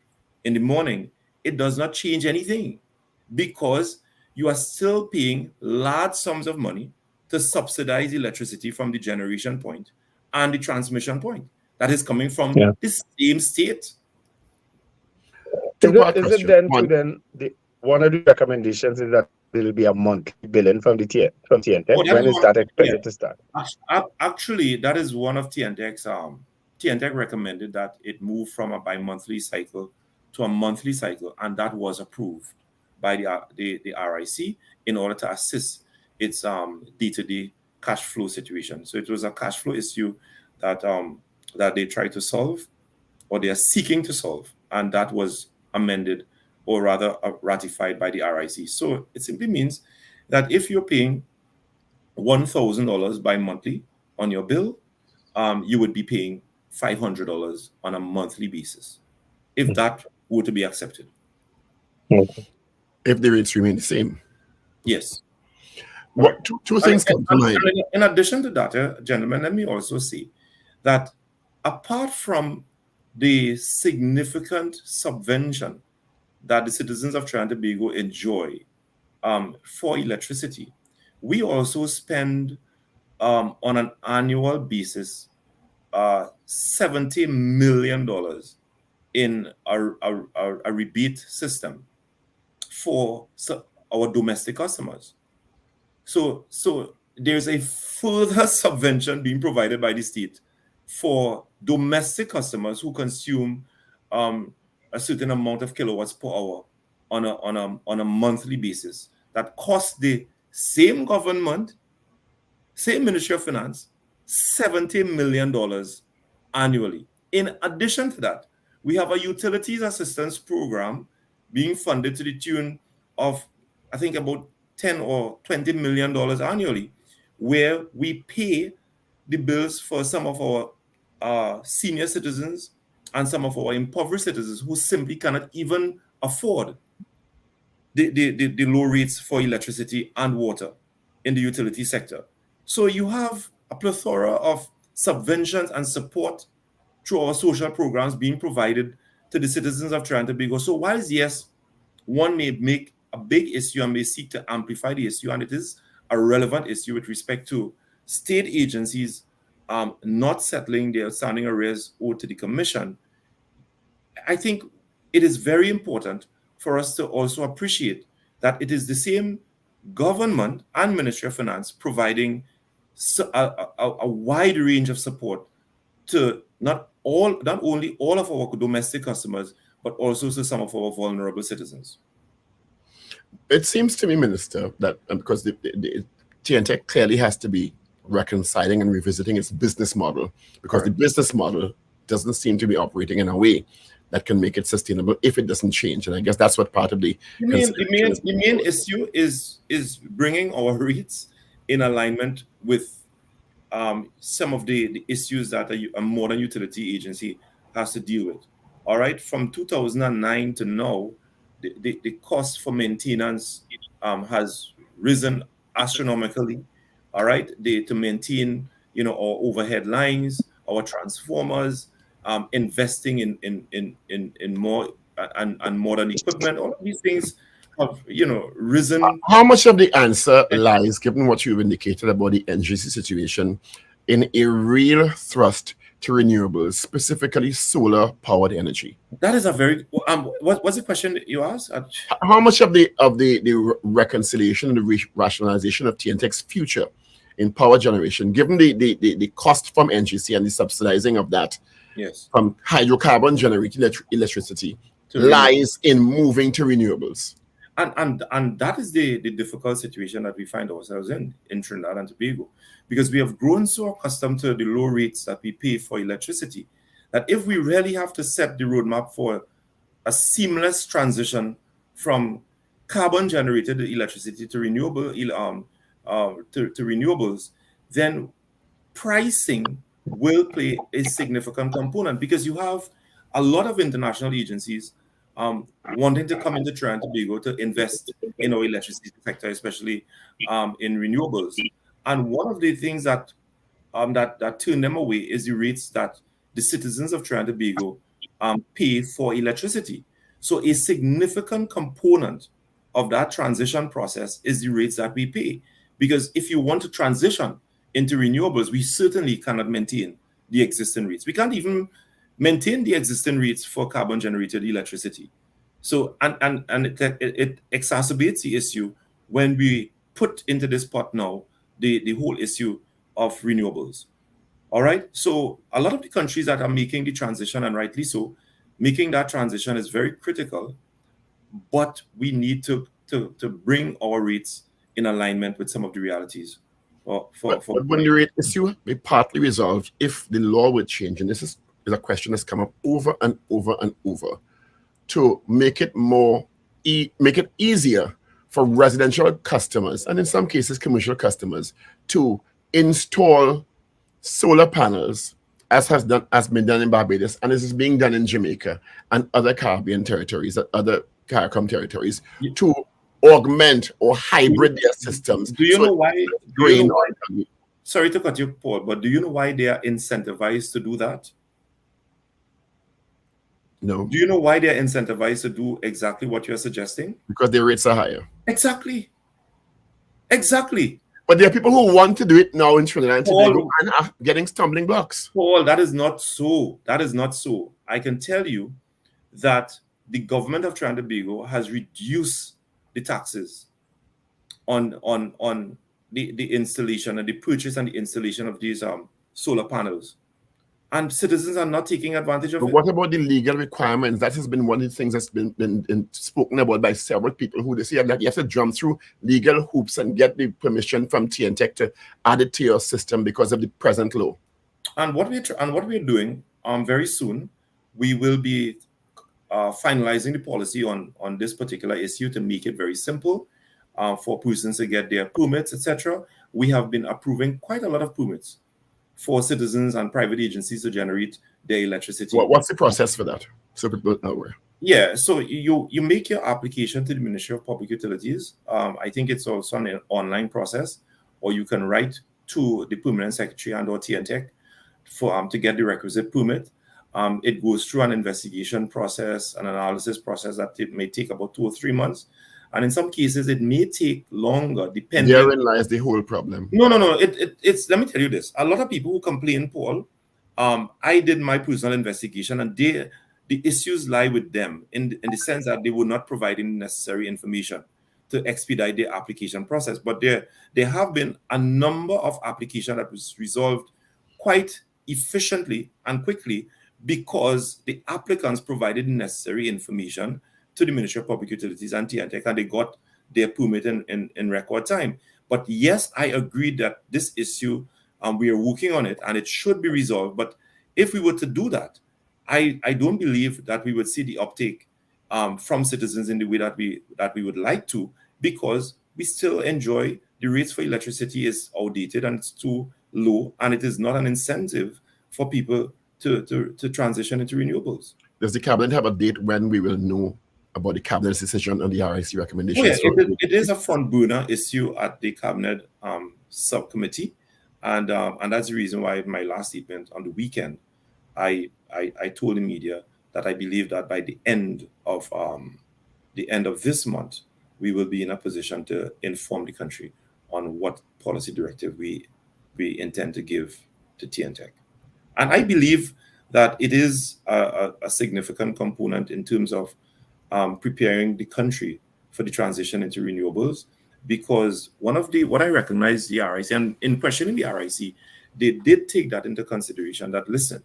in the morning, it does not change anything, because you are still paying large sums of money to subsidize electricity from the generation point and the transmission point. that is coming from the same state. Is it then one of the recommendations is that there will be a monthly billing from TNTEC? When is that expected to start? Actually, that is one of TNTEC's. TNTEC recommended that it move from a bi-monthly cycle to a monthly cycle, and that was approved by the RIC in order to assist its day-to-day cash flow situation. So it was a cash flow issue that they tried to solve, or they are seeking to solve, and that was amended, or rather ratified by the RIC. So it simply means that if you're paying $1,000 bi-monthly on your bill, you would be paying $500 on a monthly basis, if that were to be accepted. If the rates remain the same. Yes. What two things come to mind? In addition to that, gentlemen, let me also say that apart from the significant subvention that the citizens of Trinidad and Tobago enjoy for electricity, we also spend on an annual basis $70 million in a rebate system for our domestic customers. So there's a further subvention being provided by the state for domestic customers who consume a certain amount of kilowatts per hour on a monthly basis that costs the same government, same Ministry of Finance, $70 million annually. In addition to that, we have a utilities assistance program being funded to the tune of, I think, about $10 or $20 million annually, where we pay the bills for some of our senior citizens and some of our impoverished citizens who simply cannot even afford the low rates for electricity and water in the utility sector. So you have a plethora of subventions and support through our social programs being provided to the citizens of Trinidad and Tobago. So whilst, yes, one may make a big issue and may seek to amplify the issue, and it is a relevant issue with respect to state agencies not settling their outstanding arrears owed to the Commission, I think it is very important for us to also appreciate that it is the same government and Ministry of Finance providing a wide range of support to not only all of our domestic customers, but also to some of our vulnerable citizens. It seems to me, Minister, that because the TNTEC clearly has to be reconciling and revisiting its business model, because the business model doesn't seem to be operating in a way that can make it sustainable if it doesn't change. And I guess that's what part of the main issue is bringing our rates in alignment with some of the issues that a modern utility agency has to deal with. All right, from 2009 to now, the cost for maintenance has risen astronomically. All right, to maintain our overhead lines, our transformers, investing in more and modern equipment. All of these things have risen. How much of the answer lies, given what you've indicated about the NGC situation, in a real thrust to renewables, specifically solar powered energy? That is a very what's the question that you asked? How much of the reconciliation and the rationalization of TNTEC's future in power generation, given the cost from NGC and the subsidizing of that, yes, from hydrocarbon generated electricity, lies in moving to renewables? And that is the difficult situation that we find ourselves in Trinidad and Tobago, because we have grown so accustomed to the low rates that we pay for electricity that if we really have to set the roadmap for a seamless transition from carbon generated electricity to renewable to renewables, then pricing will play a significant component, because you have a lot of international agencies wanting to come into Trinidad and Tobago to invest in our electricity sector, especially in renewables. And one of the things that turn them away is the rates that the citizens of Trinidad and Tobago pay for electricity. So a significant component of that transition process is the rates that we pay. Because if you want to transition into renewables, we certainly cannot maintain the existing rates. We can't even maintain the existing rates for carbon-generated electricity. So, and it exacerbates the issue when we put into this pot now the whole issue of renewables. All right. So a lot of the countries that are making the transition, and rightly so, making that transition is very critical. But we need to bring our rates in alignment with some of the realities. But when the rate issue be partly resolved if the law would change, and this is a question that's come up over and over and over, to make it make it easier for residential customers, and in some cases commercial customers, to install solar panels, as has been done in Barbados, and this is being done in Jamaica and other Caribbean territories, other CARICOM territories, to augment or hybrid their systems. Do you know why? Sorry to cut you, Paul, but do you know why they are incentivized to do that? No. Do you know why they are incentivized to do exactly what you're suggesting? Because their rates are higher. Exactly. But there are people who want to do it now in Trinidad and Tobago and are getting stumbling blocks. Paul, that is not so. I can tell you that the government of Trinidad and Tobago has reduced the taxes on the installation and the purchase and the installation of these solar panels. And citizens are not taking advantage of it. What about the legal requirements? That has been one of the things that's been spoken about by several people who they say that you have to jump through legal hoops and get the permission from TNTech to add it to your system because of the present law. And what we're doing very soon, we will be finalizing the policy on this particular issue to make it very simple for persons to get their permits, etc. We have been approving quite a lot of permits for citizens and private agencies to generate their electricity. What's the process for that? So people know where. Yeah, so you make your application to the Ministry of Public Utilities. I think it's also an online process, or you can write to the Permanent Secretary and or TNTech for to get the requisite permit. It goes through an investigation process, an analysis process that it may take about 2 or 3 months. And in some cases, it may take longer, depending. Therein lies the whole problem. No. It's let me tell you this. A lot of people who complain, Paul, I did my personal investigation, and the issues lie with them in the sense that they were not providing necessary information to expedite their application process. But there have been a number of applications that was resolved quite efficiently and quickly because the applicants provided necessary information to the Ministry of Public Utilities and TNTech, and they got their permit in record time. But yes, I agree that this issue, we are working on it and it should be resolved. But if we were to do that, I don't believe that we would see the uptake from citizens in the way that we would like to, because we still enjoy the rates for electricity is outdated and it's too low, and it is not an incentive for people to transition into renewables. Does the cabinet have a date when we will know about the cabinet's decision on the RIC recommendations? It is a front burner issue at the cabinet subcommittee, and that's the reason why my last statement on the weekend, I told the media that I believe that by the end of this month, we will be in a position to inform the country on what policy directive we intend to give to TNTech. And I believe that it is a significant component in terms of preparing the country for the transition into renewables, because what I recognize the RIC, and in questioning the RIC, they did take that into consideration, that listen,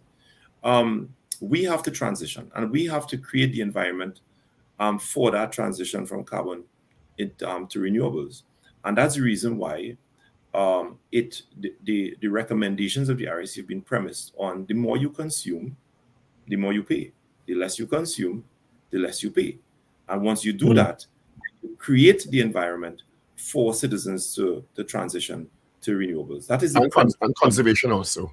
we have to transition and we have to create the environment for that transition from carbon to renewables. And that's the reason why the recommendations of the RIC have been premised on the more you consume, the more you pay. The less you consume, the less you pay. And once you do that, you create the environment for citizens to transition to renewables. That is and conservation also.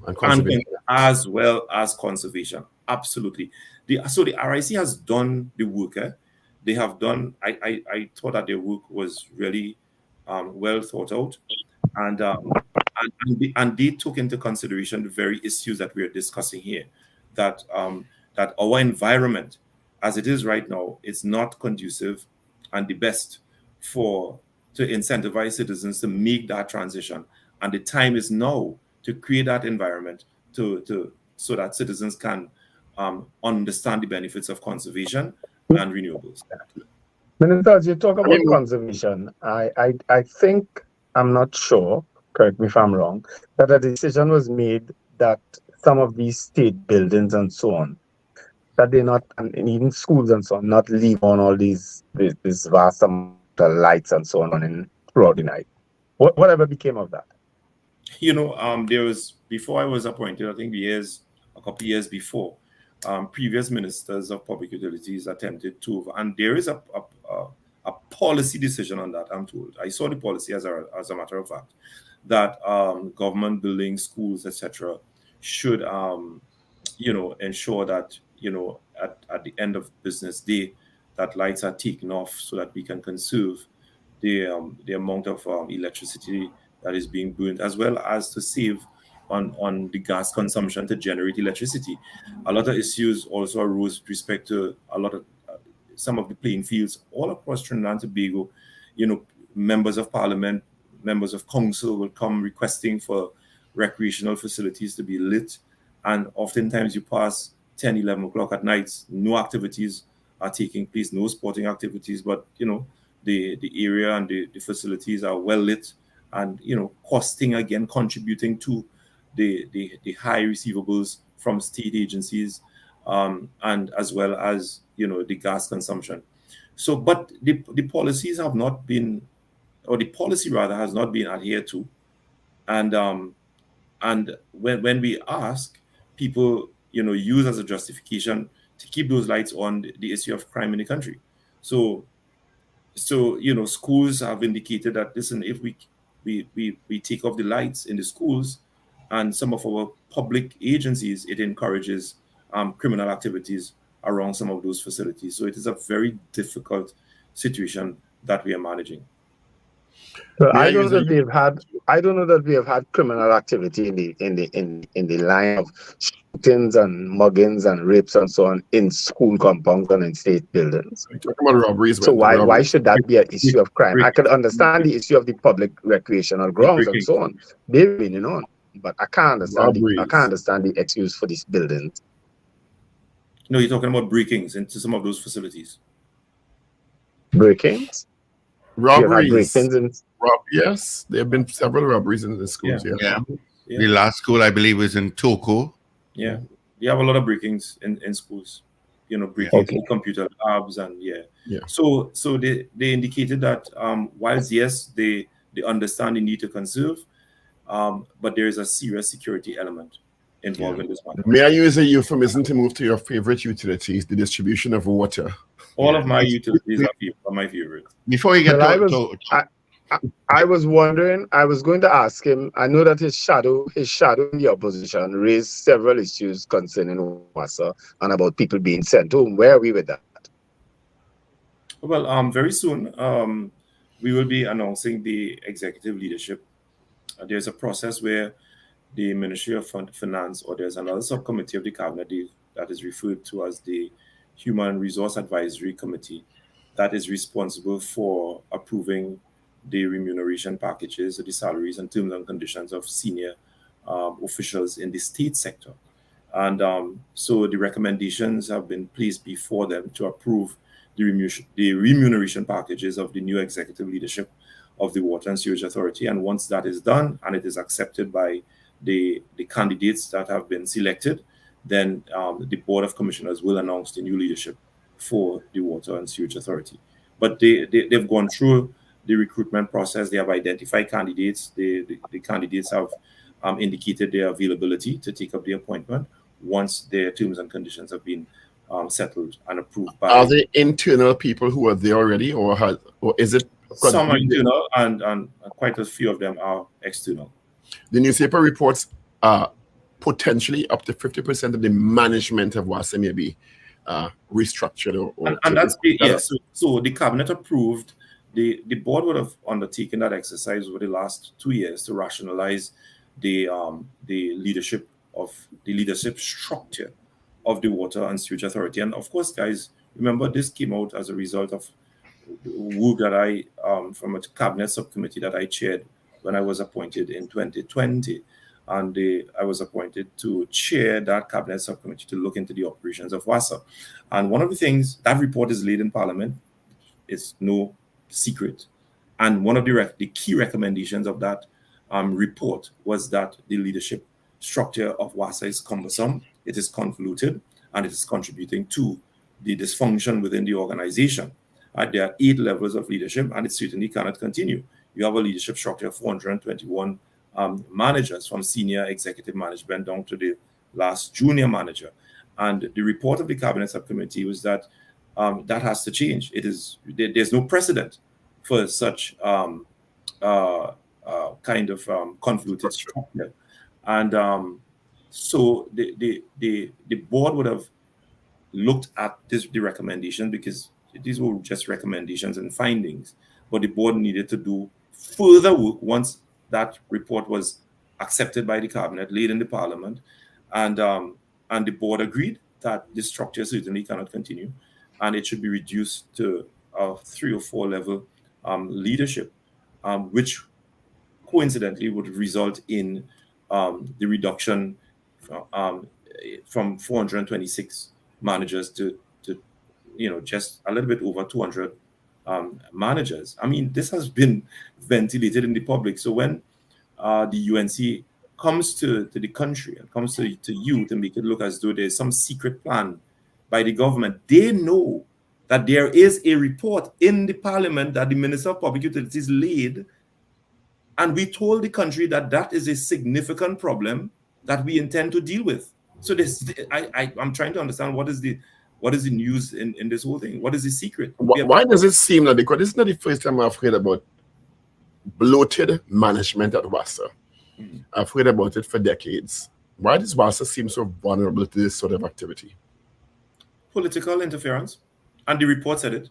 As well as conservation. Absolutely. So the RIC has done the work. They have done, I thought that their work was really well thought out. And they took into consideration the very issues that we are discussing here, that our environment, as it is right now, is not conducive and the best to incentivize citizens to make that transition. And the time is now to create that environment to so that citizens can understand the benefits of conservation and renewables. Minister, as you talk about conservation, I think, I'm not sure, correct me if I'm wrong, that a decision was made that some of these state buildings and so on, that they're not, and even schools and so on, not leave on all this vast amount of lights and so on in throughout the night. Whatever became of that? There was, before I was appointed, I think a couple of years before, previous ministers of public utilities attempted to, and there is a policy decision on that, I'm told. I saw the policy as a matter of fact, that government buildings, schools, etc., should, ensure that, at the end of business day, that lights are taken off so that we can conserve the amount of electricity that is being burned, as well as to save on the gas consumption to generate electricity. A lot of issues also arose with respect to some of the playing fields all across Trinidad and Tobago. Members of parliament, members of council will come requesting for recreational facilities to be lit, and oftentimes you pass 10, 11 o'clock at night, no activities are taking place, no sporting activities, but the area and the facilities are well lit, and contributing to the high receivables from state agencies, and as well as the gas consumption. So, but the policies have not been, or the policy rather has not been adhered to, and when we ask, people use as a justification to keep those lights on the issue of crime in the country. So schools have indicated that, listen, if we take off the lights in the schools and some of our public agencies, it encourages criminal activities around some of those facilities. So it is a very difficult situation that we are managing. So I don't know that we have had criminal activity in the line of shootings and muggings and rapes and so on in school compounds and in state buildings. We're talking about robberies. So why should that be an issue of crime? I could understand the issue of the public recreational grounds and so on. They've been on, but I can't understand the excuse for these buildings. No, you're talking about break-ins into some of those facilities. Break-ins? Robberies. Yes, there have been several robberies in the schools. Yeah. The last school, I believe, was in Toko. Yeah, you have a lot of break-ins in schools. Break-ins in computer labs and So they indicated that whilst yes, they understand the need to conserve, but there is a serious security element involved in this matter. May I use a euphemism to move to your favorite utilities, the distribution of water? All of my utilities are my favorite. Before you get I was wondering, I was going to ask him, I know that his shadow in the opposition raised several issues concerning WASA and about people being sent home. Where are we with that? Well, very soon, we will be announcing the executive leadership. There's a process where the Ministry of Finance, or there's another subcommittee of the cabinet that is referred to as the Human Resource Advisory Committee, that is responsible for approving the remuneration packages, the salaries and terms and conditions of senior officials in the state sector. And so the recommendations have been placed before them to approve the remuneration packages of the new executive leadership of the Water and Sewage Authority. And once that is done and it is accepted by the candidates that have been selected, then the Board of Commissioners will announce the new leadership for the Water and Sewage Authority. But they've gone through the recruitment process. They have identified candidates. The candidates have indicated their availability to take up the appointment once their terms and conditions have been settled and approved by. Are they internal people who are there already, or is it? Some are internal, and quite a few of them are external. The newspaper reports potentially up to 50% of the management of WASA may be restructured. And that's So the cabinet approved. The board would have undertaken that exercise over the last 2 years to rationalize the leadership structure of the Water and Sewage Authority. And of course, guys, remember this came out as a result of work that I from a cabinet subcommittee that I chaired when I was appointed in 2020. and I was appointed to chair that cabinet subcommittee to look into the operations of WASA. And one of the things, that report is laid in Parliament, it's no secret. And one of the key recommendations of that report was that the leadership structure of WASA is cumbersome, it is convoluted, and it is contributing to the dysfunction within the organization. There are 8 levels of leadership, and it certainly cannot continue. You have a leadership structure of 421 managers, from senior executive management down to the last junior manager. And the report of the cabinet subcommittee was that that has to change. There's no precedent for such kind of convoluted structure. And so the board would have looked at the recommendation, because these were just recommendations and findings, but the board needed to do further work once that report was accepted by the cabinet, laid in the Parliament, and the board agreed that this structure certainly cannot continue, and it should be reduced to a 3 or 4 level leadership, which coincidentally would result in the reduction from 426 managers to just a little bit over 200 managers. I mean, this has been ventilated in the public. So when the UNC comes to the country and comes to youth and make it look as though there's some secret plan by the government, they know that there is a report in the Parliament that the Minister of Public Utilities laid, and we told the country that that is a significant problem that we intend to deal with. So I'm trying to understand what is the news in this whole thing? What is the secret? Why does it seem that, because this is not the first time I've heard about bloated management at WASA? I've heard about it for decades. Why does WASA seem so vulnerable to this sort of activity? Political interference. And the report said it.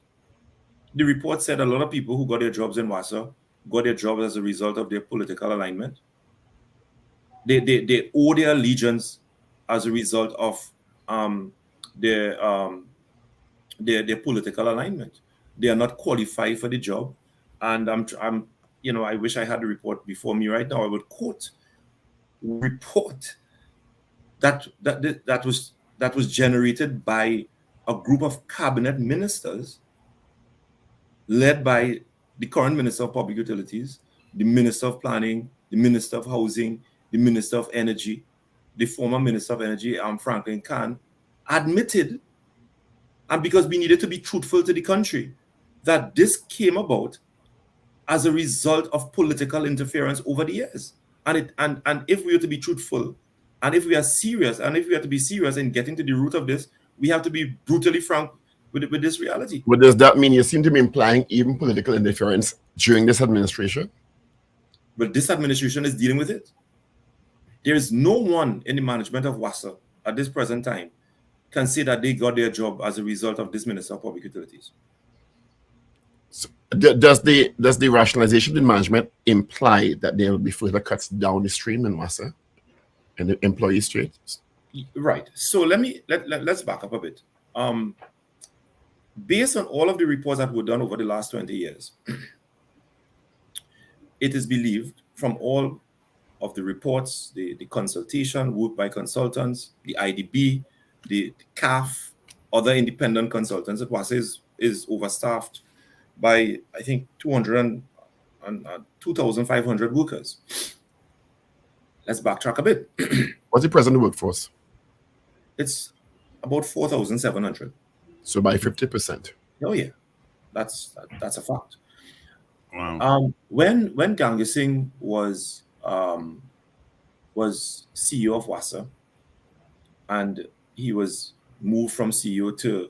The report said a lot of people who got their jobs in WASA got their jobs as a result of their political alignment. They owe their allegiance as a result of their political alignment. They are not qualified for the job. And I wish I had the report before me right now. I would quote report that was generated by a group of cabinet ministers led by the current Minister of Public Utilities, the Minister of Planning, the Minister of Housing, the Minister of Energy, the former Minister of Energy, Franklin Khan, admitted, and because we needed to be truthful to the country, that this came about as a result of political interference over the years. And if we are to be truthful, and if we are serious, and if we are to be serious in getting to the root of this, we have to be brutally frank with this reality. But does that mean you seem to be implying even political interference during this administration? But this administration is dealing with it. There is no one in the management of WASA at this present time can say that they got their job as a result of this Minister of Public Utilities. So does the rationalization in management imply that there will be further cuts down the stream in WASA and the employee rates? Right. So let's back up a bit. Based on all of the reports that were done over the last 20 years, it is believed from all of the reports, the consultation, work by consultants, the IDB, the CAF, other independent consultants, that WASA is overstaffed by, I think, 2,500 workers. Let's backtrack a bit. What's the present workforce? It's about 4,700. So by 50%. Oh yeah, that's a fact. Wow. When Ragoobarsingh was CEO of WASA, and he was moved from CEO to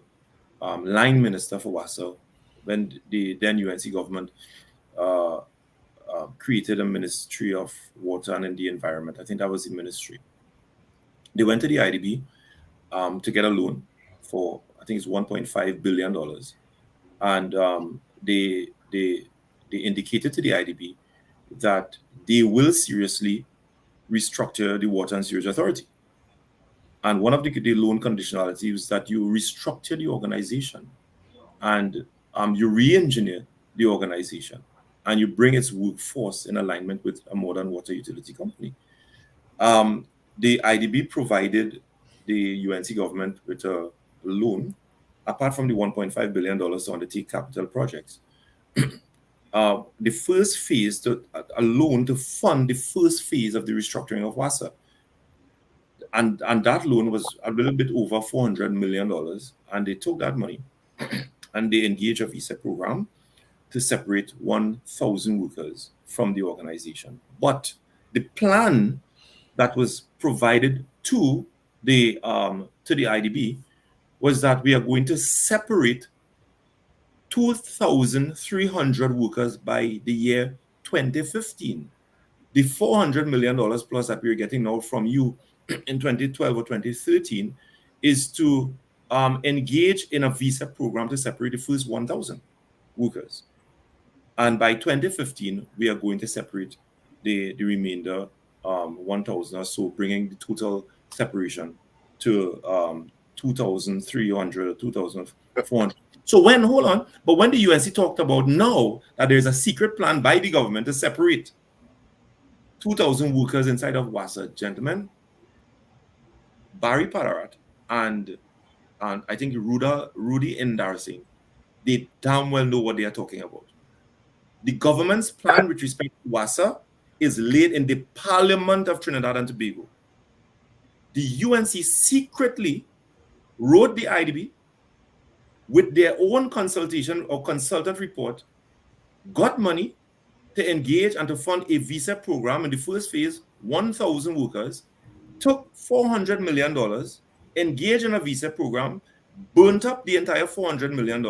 line minister for WASA, when the then UNC government created a Ministry of Water and the Environment. I think that was the ministry. They went to the IDB to get a loan for, I think it's $1.5 billion. And they indicated to the IDB that they will seriously restructure the Water and Sewage Authority. And one of the loan conditionalities was that you restructure the organization and you re-engineer the organization and you bring its workforce in alignment with a modern water utility company. The IDB provided the UNC government with a loan, apart from the $1.5 billion to undertake capital projects. The first phase, a loan to fund the first phase of the restructuring of WASA. And that loan was a little bit over $400 million. And they took that money and they engaged a visa program to separate 1,000 workers from the organization. But the plan that was provided to the IDB was that we are going to separate 2,300 workers by the year 2015. The $400 million plus that we're getting now from you in 2012 or 2013 is to engage in a visa program to separate the first 1,000 workers. And by 2015, we are going to separate the remainder 1,000 or so, bringing the total separation to 2,300 or 2,400. So when the UNC talked about now that there's a secret plan by the government to separate 2,000 workers inside of WASA, gentlemen, Barry Padarat and I think Rudy Endarsing, they damn well know what they are talking about. The government's plan with respect to WASA is laid in the Parliament of Trinidad and Tobago. The UNC secretly wrote the IDB with their own consultation or consultant report, got money to engage and to fund a visa program in the first phase, 1,000 workers, took $400 million, engaged in a visa program, burnt up the entire $400 million,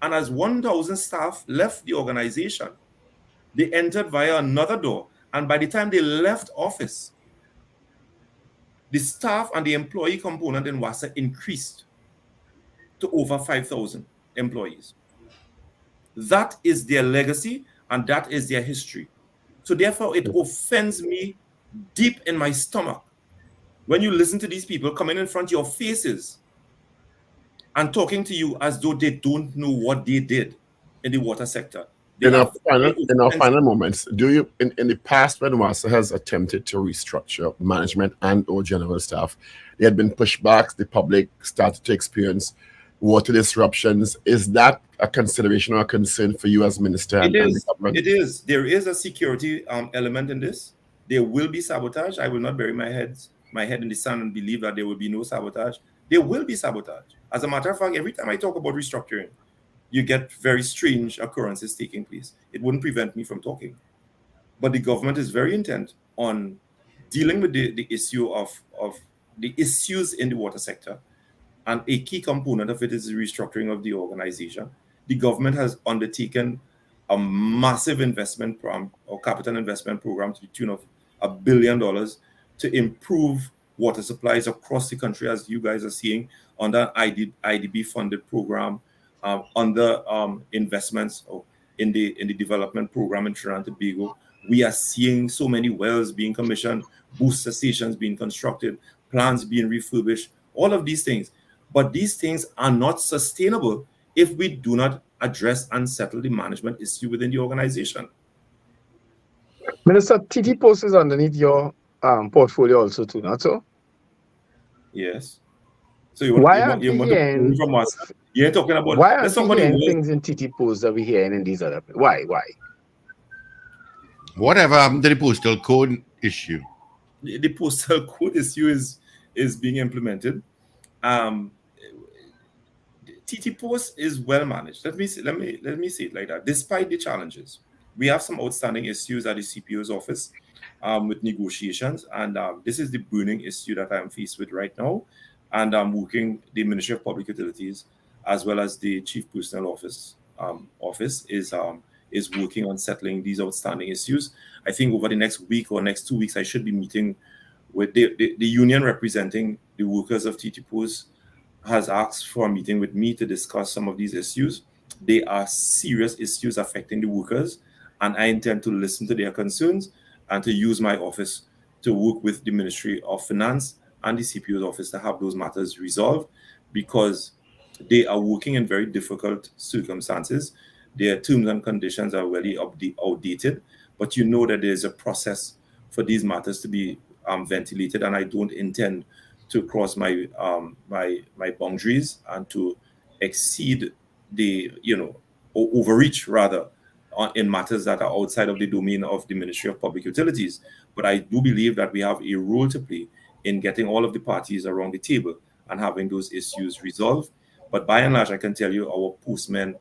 and as 1,000 staff left the organization, they entered via another door. And by the time they left office, the staff and the employee component in WASA increased to over 5,000 employees. That is their legacy and that is their history. So therefore, it offends me deep in my stomach when you listen to these people coming in front of your faces and talking to you as though they don't know what they did in the water sector. In our final moments, do you, in the past when WASA has attempted to restructure management and or general staff, there had been pushbacks, the public started to experience water disruptions. Is that a consideration or a concern for you as minister? It is. There is a security element in this. There will be sabotage. I will not bury my head in the sand and believe that there will be no sabotage. There will be sabotage. As a matter of fact, every time I talk about restructuring, you get very strange occurrences taking place. It wouldn't prevent me from talking. But the government is very intent on dealing with the issue of the issues in the water sector. And a key component of it is the restructuring of the organization. The government has undertaken a massive investment program or capital investment program to the tune of $1 billion to improve water supplies across the country, as you guys are seeing under IDB funded program, under investments in the development program in Trinidad and Tobago. We are seeing so many wells being commissioned, booster stations being constructed, plants being refurbished, all of these things. But these things are not sustainable if we do not address and settle the management issue within the organization. Minister, TT Post is underneath your portfolio also too, not so? Yes. So you want to from us? You're talking about why are somebody things in TT Post that we hearing in these other places? Why? Whatever happened to the postal code issue? The postal code issue is being implemented. TT Post is well managed. Let me say it like that. Despite the challenges, we have some outstanding issues at the CPO's office with negotiations, and this is the burning issue that I am faced with right now. And I'm working the Ministry of Public Utilities as well as the Chief Personnel Office is working on settling these outstanding issues. I think over the next week or next 2 weeks, I should be meeting with the union representing the workers of TT Post has asked for a meeting with me to discuss some of these issues. They are serious issues affecting the workers, and I intend to listen to their concerns and to use my office to work with the Ministry of Finance and the CPO's office to have those matters resolved, because they are working in very difficult circumstances. Their terms and conditions are really outdated, but you know that there's a process for these matters to be ventilated, and I don't intend to cross my my boundaries and to exceed the overreach rather in matters that are outside of the domain of the Ministry of Public Utilities. But I do believe that we have a role to play in getting all of the parties around the table and having those issues resolved. But by and large, I can tell you our postmen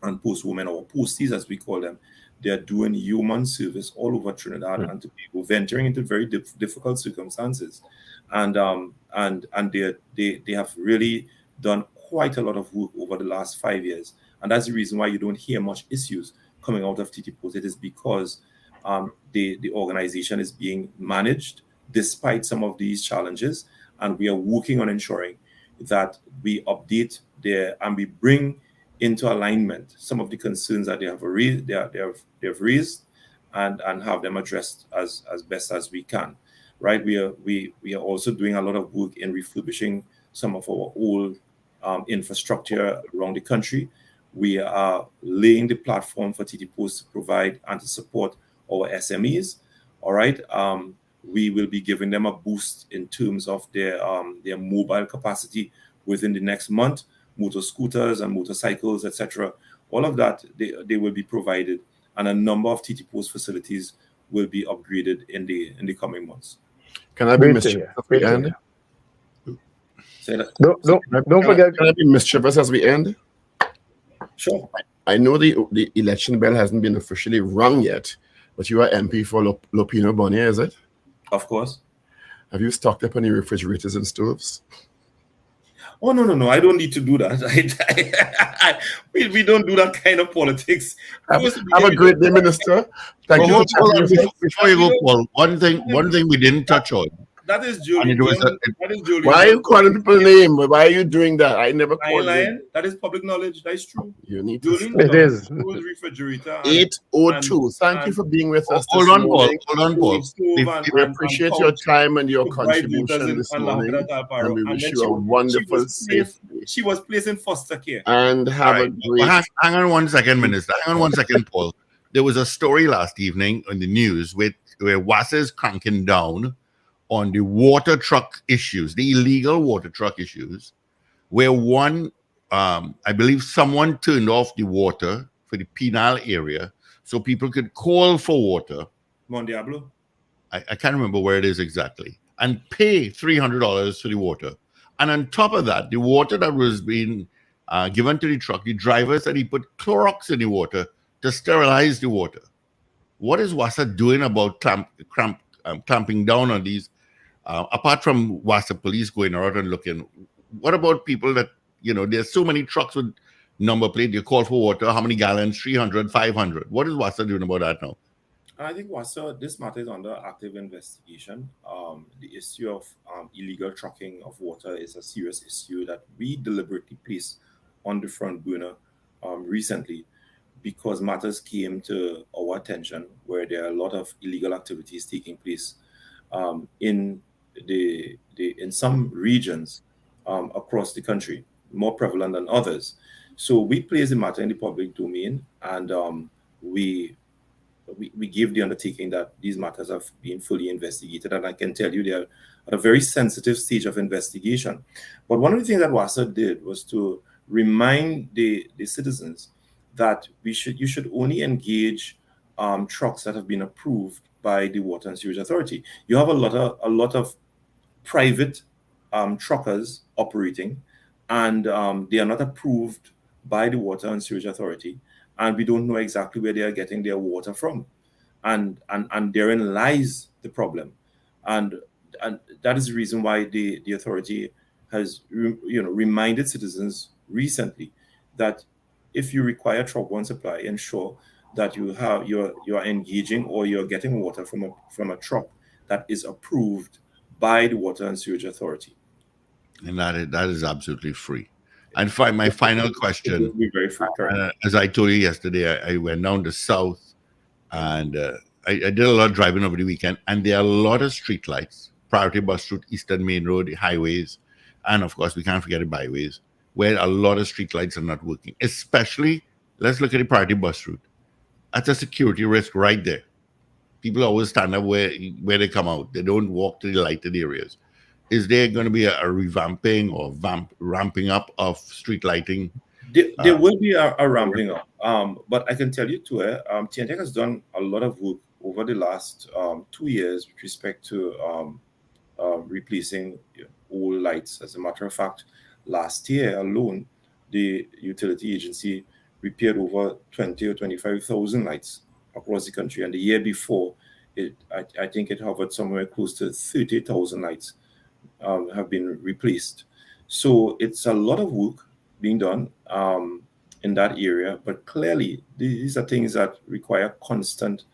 and postwomen, or posties as we call them, they are doing human service all over Trinidad and Tobago, venturing into very difficult circumstances, and they have really done quite a lot of work over the last 5 years, and that's the reason why you don't hear much issues coming out of TT Post. It is because the organization is being managed despite some of these challenges, and we are working on ensuring that we update there and we bring into alignment some of the concerns that they have raised, and have them addressed as best as we can. Right? We are also doing a lot of work in refurbishing some of our old infrastructure around the country. We are laying the platform for TT Post to provide and to support our SMEs. All right. We will be giving them a boost in terms of their mobile capacity within the next month. Motor scooters and motorcycles, etc. All of that, they will be provided, and a number of TT Post facilities will be upgraded in the coming months. Can I be mischievous as we end? Say that. Don't forget. Can I be mischievous as we end? Sure. I know the election bell hasn't been officially rung yet, but you are MP for Lopino Bonnier, is it? Of course. Have you stocked up any refrigerators and stoves? Oh, no. I don't need to do that. We don't do that kind of politics. Have a great day, Minister. Thank you. Before you go, Paul, one thing we didn't touch on. That is Julian. Why are you calling people name? Why are you doing that? I never called you. That is public knowledge. That is true. You need to. It is. Refrigerator. 802. Thank you for being with us. Hold on, Paul. We appreciate your time and your contribution this morning. And we wish you a wonderful, safe day. She was placed in foster care. And have a great. Hang on 1 second, Minister. Hang on 1 second, Paul. There was a story last evening on the news where WASA is cranking down on the water truck issues, the illegal water truck issues, where I believe someone turned off the water for the penal area so people could call for water. Mon Diablo? I can't remember where it is exactly, and pay $300 for the water. And on top of that, the water that was being given to the truck, the driver said he put Clorox in the water to sterilize the water. What is WASA doing about clamping down on these? Apart from WASA police going out and looking, what about people that, there's so many trucks with number plate, you call for water, how many gallons, 300, 500. What is WASA doing about that now? I think WASA, this matter is under active investigation. The issue of illegal trucking of water is a serious issue that we deliberately placed on the front burner recently, because matters came to our attention where there are a lot of illegal activities taking place in some regions across the country, more prevalent than others. So we place the matter in the public domain, and we give the undertaking that these matters have been fully investigated, and I can tell you they are at a very sensitive stage of investigation. But one of the things that WASA did was to remind the citizens that you should only engage trucks that have been approved by the Water and Sewage Authority. You have a lot of private truckers operating, and they are not approved by the Water and Sewage Authority, and we don't know exactly where they are getting their water from, and therein lies the problem, and that is the reason why the authority has reminded citizens recently that if you require truck one supply, ensure that you are engaging or you're getting water from a truck that is approved by the Water and Sewage Authority. And that is absolutely free. And my final question, very free, as I told you yesterday, I went down to South, and I did a lot of driving over the weekend, and there are a lot of street lights, priority bus route, Eastern Main Road, the highways, and of course we can't forget the byways, where a lot of street lights are not working. Especially, let's look at the priority bus route. That's a security risk right there. people always stand up where they come out. They don't walk to the lighted areas. Is there going to be a revamping or ramping up of street lighting? There will be a ramping up. But I can tell you too, TNTech has done a lot of work over the last 2 years with respect to replacing old lights. As a matter of fact, last year alone, the utility agency repaired over 20 or 25,000 lights across the country. And the year before, I think it hovered somewhere close to 30,000 lights have been replaced. So it's a lot of work being done in that area. But clearly, these are things that require constant,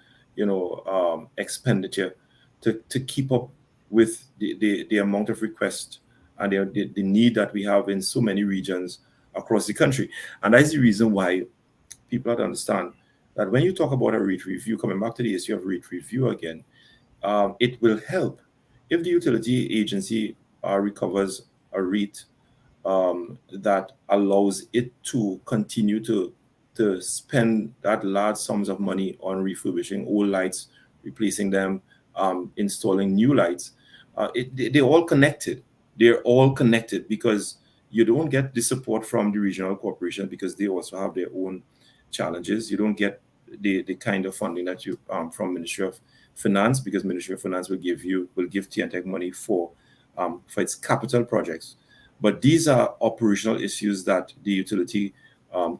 expenditure to keep up with the amount of requests and the need that we have in so many regions across the country. And that's the reason why people have to understand that when you talk about a rate review, coming back to the issue of rate review again, it will help if the utility agency recovers a rate that allows it to continue to spend that large sums of money on refurbishing old lights, replacing them, installing new lights. They're all connected. They're all connected because you don't get the support from the regional corporation because they also have their own challenges. You don't get the kind of funding that you from Ministry of Finance, because Ministry of Finance will give TNTech money for its capital projects. But these are operational issues that the utility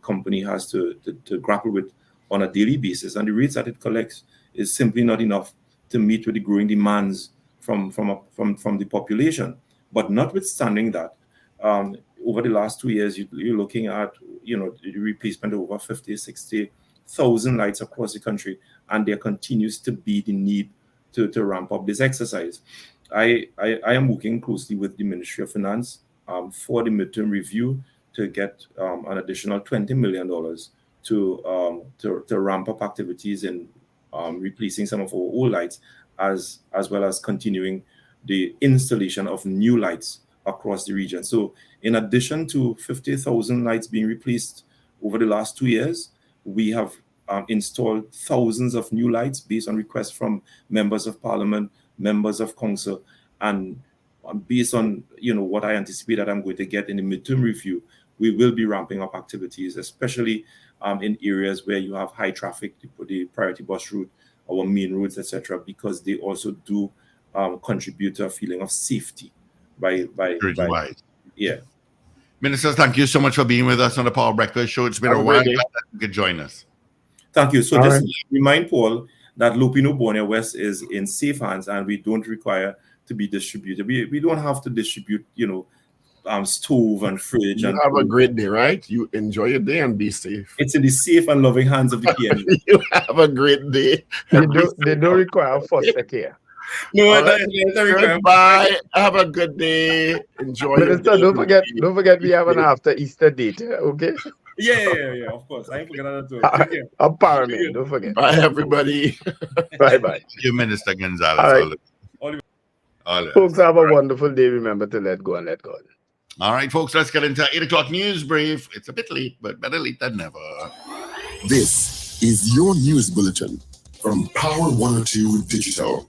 company has to grapple with on a daily basis, and the rates that it collects is simply not enough to meet with the growing demands from the population. But notwithstanding that, over the last 2 years, you're looking at the replacement of over 50,000-60,000 lights across the country, and there continues to be the need to ramp up this exercise. I am working closely with the Ministry of Finance for the midterm review to get an additional $20 million to ramp up activities in replacing some of our old lights, as well as continuing the installation of new lights across the region. So in addition to 50,000 lights being replaced over the last 2 years, we have installed thousands of new lights based on requests from members of parliament, members of council, and based on what I anticipate that I'm going to get in the midterm review, we will be ramping up activities, especially in areas where you have high traffic, the priority bus route, our main roads, etc., because they also do contribute to a feeling of safety by yeah. Minister, thank you so much for being with us on the Power Breakfast Show. It's been a while. Glad that you could join us. Thank you. So just remind Paul that Lupino Borneo West is in safe hands, and we don't require to be distributed. We don't have to distribute, stove and fridge. You have a great day, right? You enjoy your day and be safe. It's in the safe and loving hands of the PNU. You have a great day. They don't require foster care. No, goodbye. Have a good day. Enjoy. Minister, don't forget we have an after Easter date. Okay. Yeah. Of course, I ain't forget that too. Empowerment. Don't forget. Bye, everybody. Bye. You, Minister Gonzalez. All right. Folks, have a wonderful day. Remember to let go and let God. All right, folks, let's get into 8 o'clock news brief. It's a bit late, but better late than never. This is your news bulletin from Power 102 Digital.